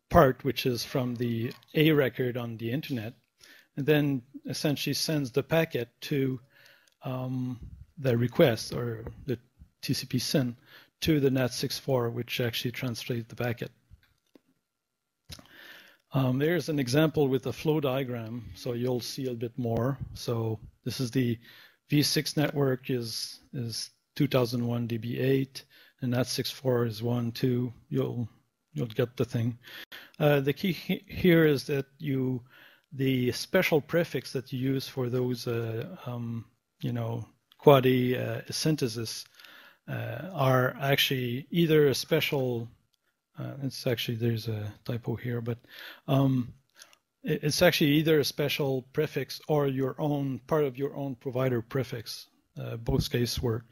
part which is from the A record on the internet, and then essentially sends the packet to the request, or the TCP SYN, to the NAT 6.4, which actually translates the packet. There's an example with a flow diagram, so you'll see a bit more. So this is the V6 network is 2001 dB8, and NAT 6.4 is 1, 2. You'll get the thing. The key here is that the special prefix that you use for those Quad A synthesis are actually either a special. There's a typo here, but it's actually either a special prefix or your own part of your own provider prefix. Both cases work.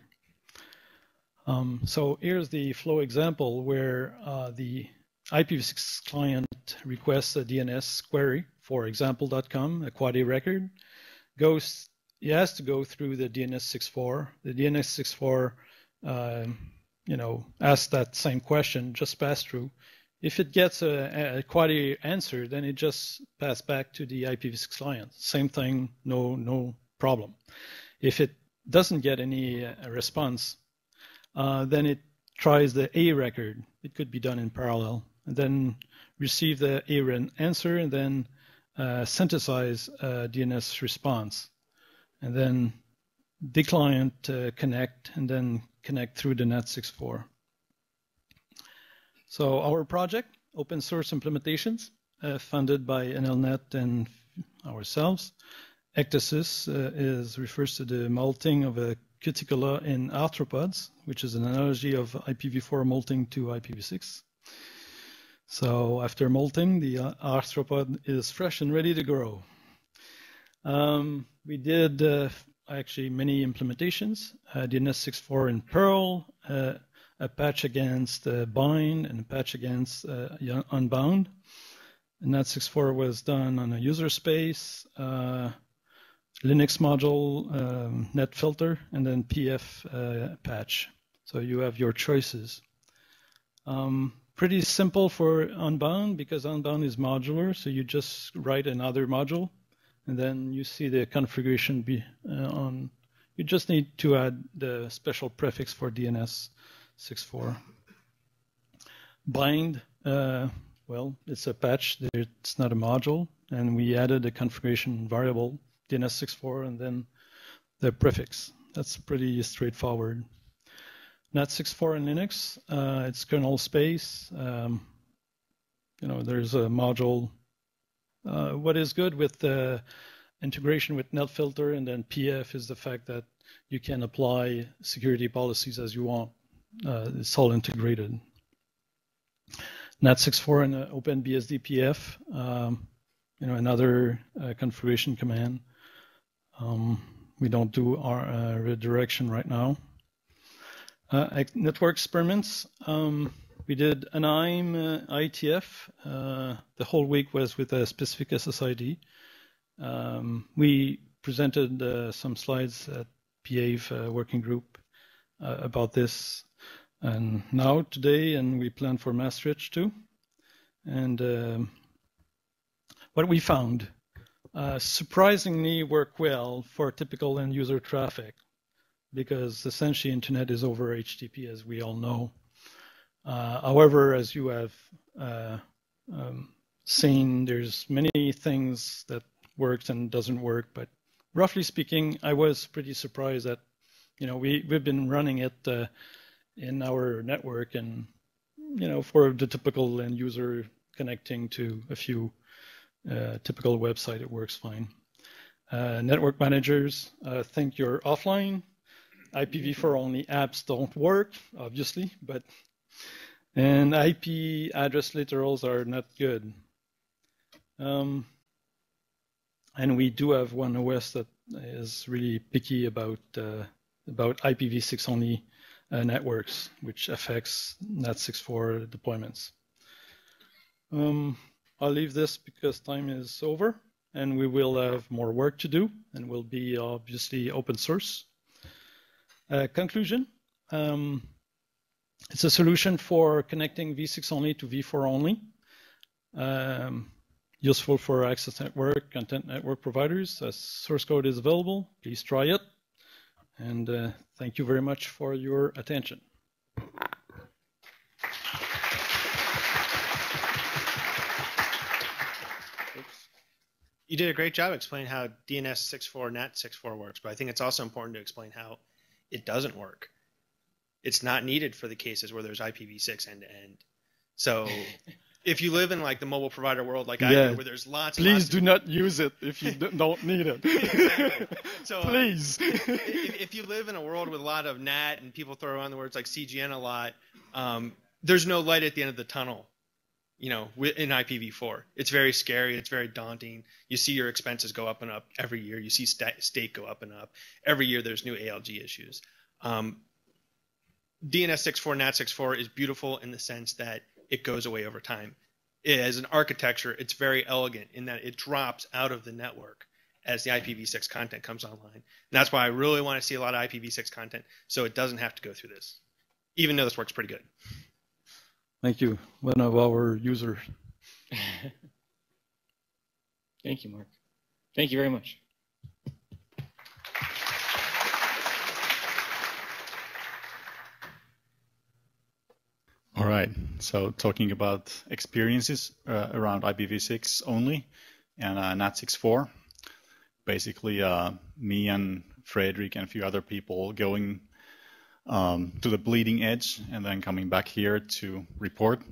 So here's the flow example where the IPv6 client requests a DNS query for example.com, a Quad A record. It has to go through the DNS 6.4. The DNS 6.4 asks that same question, just pass through. If it gets a Quad A answer, then it just pass back to the IPv6 client. Same thing, no problem. If it doesn't get any response, then it tries the A record. It could be done in parallel, and then receive the A answer, and then synthesize a DNS response, and then the client connect, and then connect through the NAT 6.4. So our project, open source implementations, funded by NLNet and ourselves. Ectasis refers to the molting of a cuticula in arthropods, which is an analogy of IPv4 molting to IPv6. So after molting, the arthropod is fresh and ready to grow. We did actually many implementations, DNS 6.4 in Perl, a patch against bind, and a patch against unbound. And NAT 6.4 was done on a user space, Linux module, net filter, and then PF patch. So you have your choices. Pretty simple for unbound, because unbound is modular, so you just write another module, and then you see the configuration you just need to add the special prefix for DNS 6.4. Bind, well, it's a patch, it's not a module, and we added a configuration variable, DNS 6.4, and then the prefix. That's pretty straightforward. NAT 6.4 in Linux, it's kernel space. There's a module. What is good with the integration with net filter and then PF is the fact that you can apply security policies as you want. It's all integrated. NAT 6.4 and OpenBSD PF, another configuration command. We don't do our redirection right now. Network experiments. We did an AIM IETF. The whole week was with a specific SSID. We presented some slides at PAVE working group about this. and now today, and we plan for Maastricht too. And what we found surprisingly work well for typical end user traffic, because essentially internet is over HTTP, as we all know. However, as you have seen, there's many things that works and doesn't work, but roughly speaking, I was pretty surprised that, we've been running it in our network, and, for the typical end user connecting to a few typical website, it works fine. Network managers think you're offline. IPv4 only apps don't work, obviously, and IP address literals are not good. And we do have one OS that is really picky about IPv6 only networks, which affects NAT64 deployments. I'll leave this because time is over, and we will have more work to do, and will be obviously open source. Conclusion. It's a solution for connecting v6 only to v4 only. Useful for access network, content network providers. Source code is available. Please try it. And thank you very much for your attention. You did a great job explaining how DNS 6.4, NAT 6.4 works, but I think it's also important to explain how it doesn't work. It's not needed for the cases where there's IPv6 end-to-end. So if you live in like the mobile provider world like I do, where there's lots and Please do not use it if you don't need it. Exactly. So, please. If you live in a world with a lot of NAT and people throw around the words like CGN a lot, there's no light at the end of the tunnel. In IPv4. It's very scary. It's very daunting. You see your expenses go up and up every year. You see state go up and up. Every year there's new ALG issues. DNS 6.4, NAT 6.4 is beautiful in the sense that it goes away over time. As an architecture, it's very elegant in that it drops out of the network as the IPv6 content comes online. And that's why I really want to see a lot of IPv6 content, so it doesn't have to go through this, even though this works pretty good. Thank you, one of our users. Thank you, Marc. Thank you very much. All right, so talking about experiences around IPv6 only and NAT 6.4. Basically, me and Frederick and a few other people going to the bleeding edge and then coming back here to report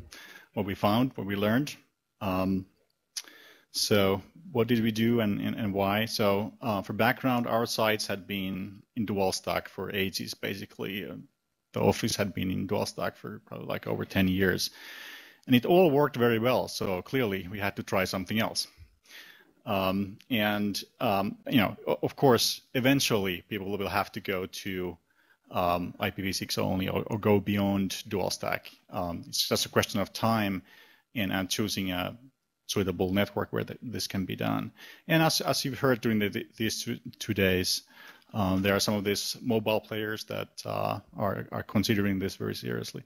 what we found, what we learned. So what did we do and why? So for background, our sites had been in dual stack for ages. Basically, the office had been in dual stack for probably like over 10 years. And it all worked very well. So clearly we had to try something else. Of course, eventually people will have to go to IPv6 only or go beyond dual stack. It's just a question of time and choosing a suitable network where this can be done. And as you've heard during these two days, there are some of these mobile players that are considering this very seriously.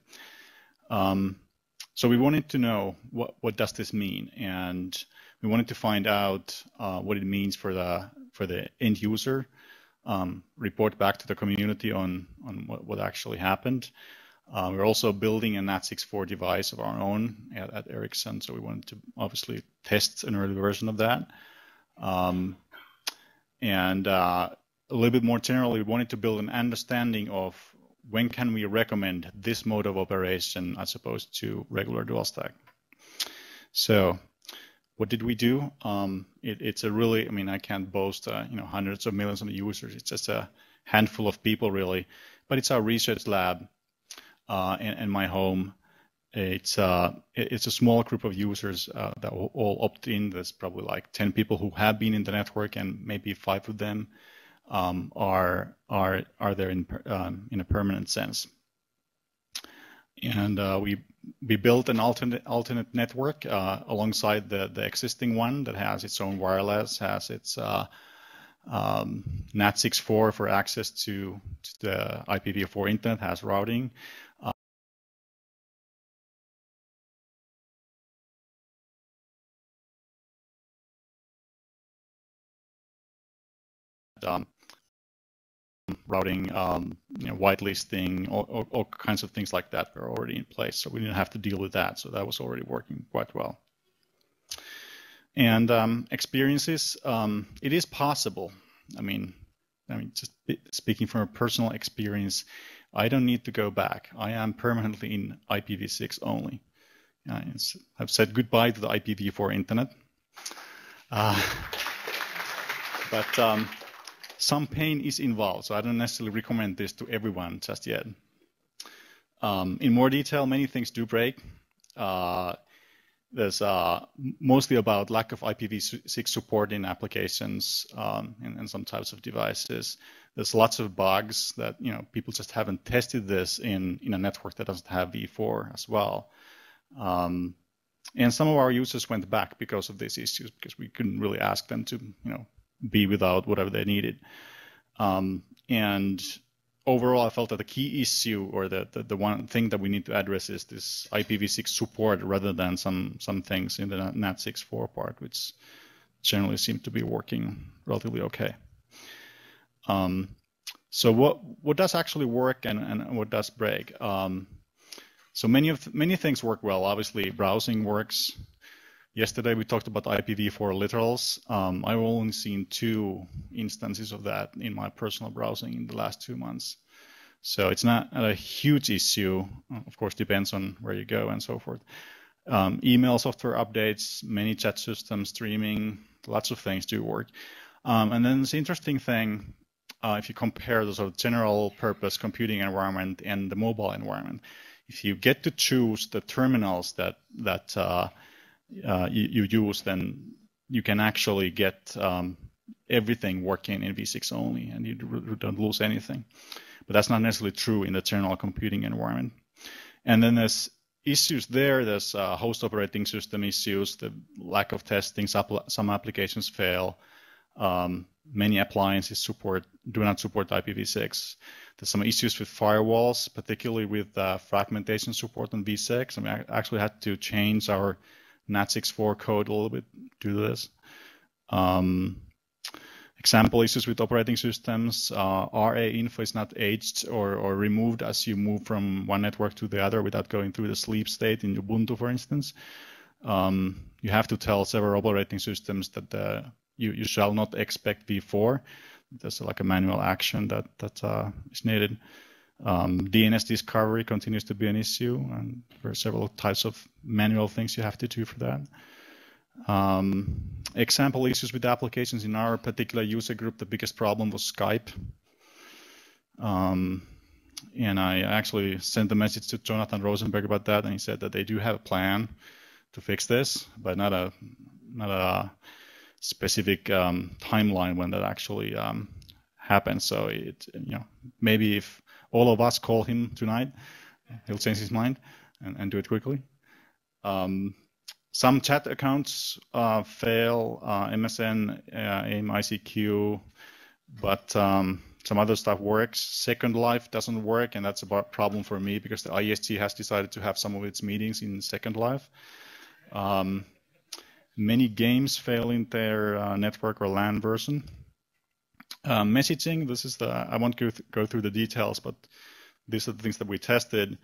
So we wanted to know what does this mean, and we wanted to find out what it means for the end user. Report back to the community on what actually happened. We're also building a NAT 6.4 device of our own at Ericsson, so we wanted to obviously test an early version of that. And a little bit more generally, we wanted to build an understanding of when can we recommend this mode of operation as opposed to regular dual stack. So what did we do? It's a really, I can't boast, hundreds of millions of users. It's just a handful of people really, but it's our research lab and my home. It's a small group of users that will all opt in. There's probably like 10 people who have been in the network, and maybe 5 of them are there in a permanent sense. And we built an alternate network alongside the existing one that has its own wireless, has its NAT 6.4 for access to the IPv4 internet, has routing. routing, whitelisting, all kinds of things like that were already in place. So we didn't have to deal with that. So that was already working quite well. And experiences, it is possible. I mean, just speaking from a personal experience, I don't need to go back. I am permanently in IPv6 only. I've said goodbye to the IPv4 internet. But some pain is involved, so I don't necessarily recommend this to everyone just yet. In more detail, many things do break. There's mostly about lack of IPv6 support in applications and some types of devices. There's lots of bugs that people just haven't tested this in a network that doesn't have v4 as well. And some of our users went back because of these issues, because we couldn't really ask them to be without whatever they needed. And overall, I felt that the key issue, or the one thing that we need to address, is this IPv6 support rather than some things in the NAT6.4 part, which generally seem to be working relatively okay. So what does actually work and what does break? So many things work well. Obviously, browsing works. Yesterday we talked about IPv4 literals. I've only seen 2 instances of that in my personal browsing in the last 2 months. So it's not a huge issue. Of course, depends on where you go and so forth. Email software updates, many chat systems, streaming, lots of things do work. And then this interesting thing, if you compare the sort of general purpose computing environment and the mobile environment, if you get to choose the terminals that you use, then you can actually get everything working in v6 only, and you don't lose anything. But that's not necessarily true in the general computing environment. And then there's issues there. There's host operating system issues, the lack of testing. Some applications fail. Many appliances do not support IPv6. There's some issues with firewalls, particularly with fragmentation support on v6. I mean, I actually had to change our NAT6.4 code a little bit due to this. Example issues with operating systems. RA info is not aged or removed as you move from one network to the other without going through the sleep state in Ubuntu, for instance. You have to tell several operating systems that you shall not expect v4. There's like a manual action that is needed. DNS discovery continues to be an issue, and there are several types of manual things you have to do for that. Example issues with applications in our particular user group, the biggest problem was Skype. And I actually sent a message to Jonathan Rosenberg about that, and he said that they do have a plan to fix this, but not a specific timeline when that actually happens. So maybe if all of us call him tonight, he'll change his mind and do it quickly. Some chat accounts fail, MSN, AIM, ICQ, but some other stuff works. Second Life doesn't work, and that's a problem for me because the ISG has decided to have some of its meetings in Second Life. Many games fail in their network or LAN version. Messaging, this is I won't go through the details, but these are the things that we tested.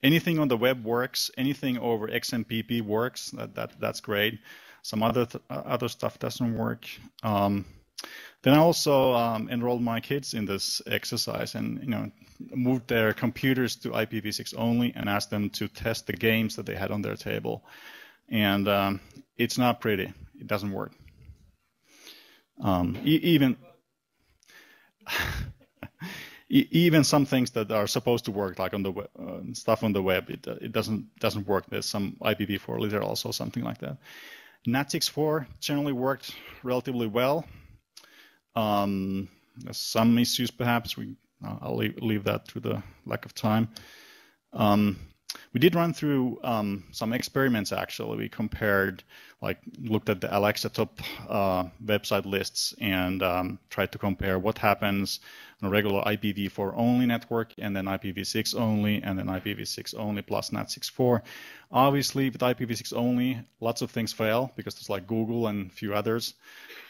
Anything on the web works. Anything over XMPP works. That's great. Some other stuff doesn't work. Then I also enrolled my kids in this exercise and moved their computers to IPv6 only and asked them to test the games that they had on their table. And it's not pretty. It doesn't work. Even some things that are supposed to work, like on the web, stuff on the web, it doesn't work. There's some IPv4 literals or something like that. NAT6.4 generally worked relatively well. There's some issues perhaps. I'll leave that to the lack of time. We did run through some experiments actually. We compared, looked at the Alexa top website lists and tried to compare what happens a regular IPv4 only network, and then IPv6 only, and then IPv6 only plus NAT64. Obviously, with IPv6 only, lots of things fail because there's like Google and a few others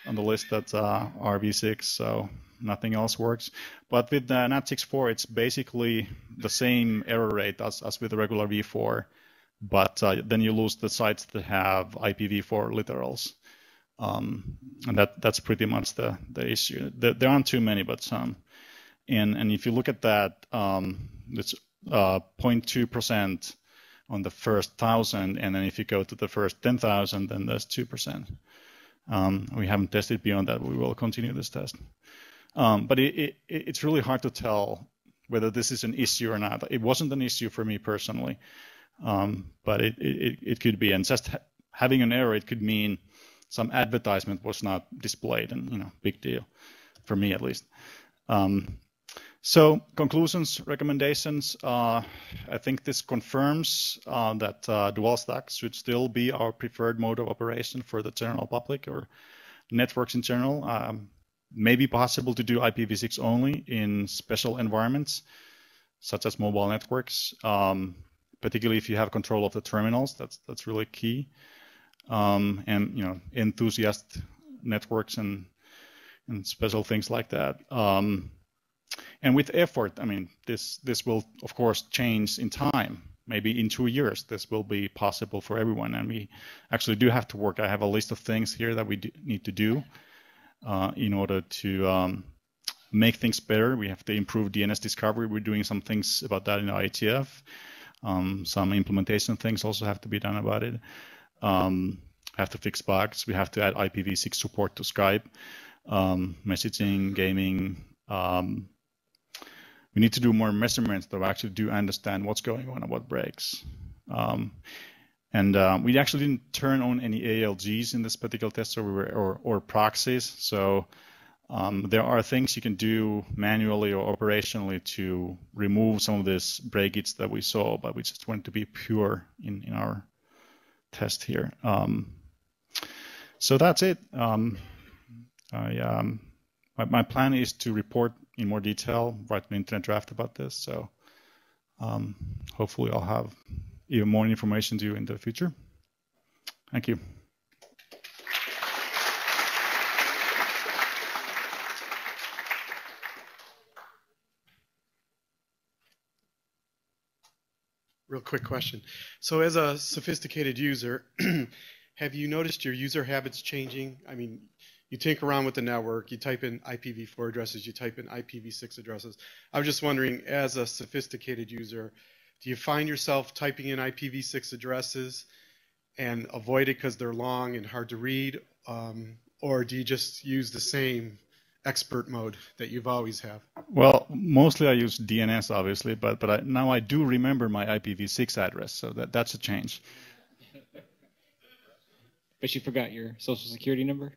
on the list that are v6, so nothing else works. But with NAT64, it's basically the same error rate as with the regular v4, but then you lose the sites that have IPv4 literals. And that's pretty much the issue. There aren't too many, but some. And if you look at that, it's 0.2% on the first 1,000, and then if you go to the first 10,000, then there's 2%. We haven't tested beyond that. We will continue this test. But it's really hard to tell whether this is an issue or not. It wasn't an issue for me personally, but it could be. And just having an error, it could mean some advertisement was not displayed, and big deal for me at least. So conclusions, recommendations. I think this confirms that dual stack should still be our preferred mode of operation for the general public or networks in general. Maybe possible to do IPv6 only in special environments, such as mobile networks, particularly if you have control of the terminals. That's really key. And enthusiast networks and special things like that. And with effort, I mean, this will of course change in time. Maybe in 2 years, this will be possible for everyone. And we actually do have to work. I have a list of things here that we need to do in order to make things better. We have to improve DNS discovery. We're doing some things about that in IETF. Some implementation things also have to be done about it. Have to fix bugs. We have to add IPv6 support to Skype, messaging, gaming. We need to do more measurements that actually do understand what's going on and what breaks. And we actually didn't turn on any ALGs in this particular test or proxies. So there are things you can do manually or operationally to remove some of this breakage that we saw, but we just wanted to be pure in our test here. So that's it. My plan is to report in more detail, write an internet draft about this. So hopefully I'll have even more information to you in the future. Thank you. Real quick question. So as a sophisticated user, have you noticed your user habits changing? I mean, you tinker around with the network, you type in IPv4 addresses, you type in IPv6 addresses. I was just wondering, as a sophisticated user, do you find yourself typing in IPv6 addresses and avoid it because they're long and hard to read? Or do you just use the same expert mode that you've always have? Well, mostly I use DNS, obviously, but now I do remember my IPv6 address, so that's a change. But you forgot your social security number?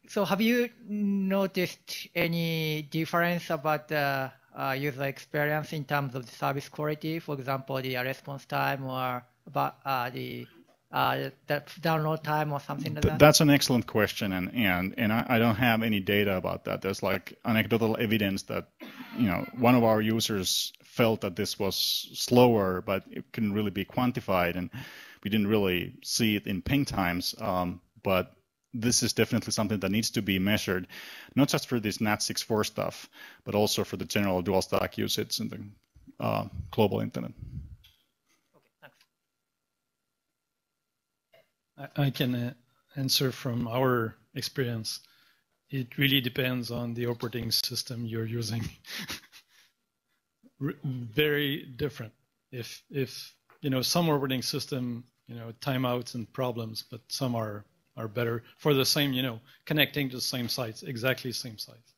So have you noticed any difference about the user experience in terms of the service quality? For example, the response time or about the download time or something like that? That's an excellent question, and I don't have any data about that. There's like anecdotal evidence that one of our users felt that this was slower, but it couldn't really be quantified, and we didn't really see it in ping times. But this is definitely something that needs to be measured, not just for this NAT64 stuff, but also for the general dual stack usage in the global internet. I can answer from our experience. It really depends on the operating system you're using. Very different. If some operating system, timeouts and problems, but some are better for the same, connecting to the same sites, exactly same sites.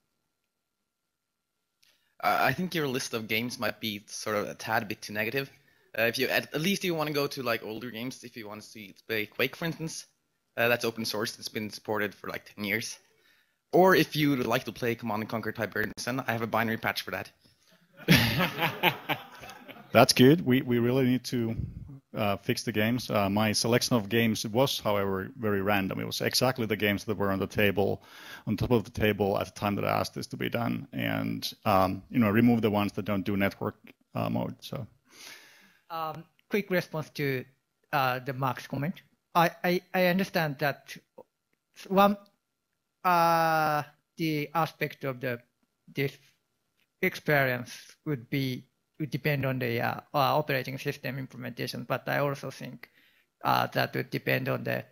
I think your list of games might be sort of a tad bit too negative. If you at least you want to go to like older games, if you want to see play Quake, for instance, that's open source. It's been supported for like 10 years. Or if you would like to play Command & Conquer Tiberian Sun, I have a binary patch for that. That's good. We really need to fix the games. My selection of games was, however, very random. It was exactly the games that were on the table, on top of the table at the time that I asked this to be done, and remove the ones that don't do network mode. So, quick response to the Marc's comment. I understand that one the aspect of this experience would depend on the operating system implementation, but I also think that would depend on the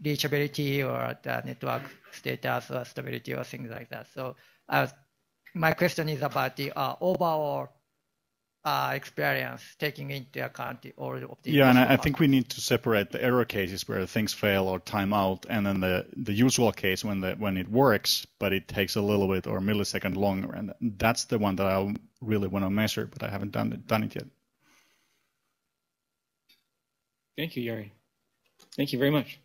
reachability or the network status or stability or things like that. So my question is about the overall experience, taking into account all of the. Yeah, and I think we need to separate the error cases where things fail or time out, and then the usual case when it works, but it takes a little bit or a millisecond longer, and that's the one that I really want to measure, but I haven't done it yet. Thank you, Jari. Thank you very much.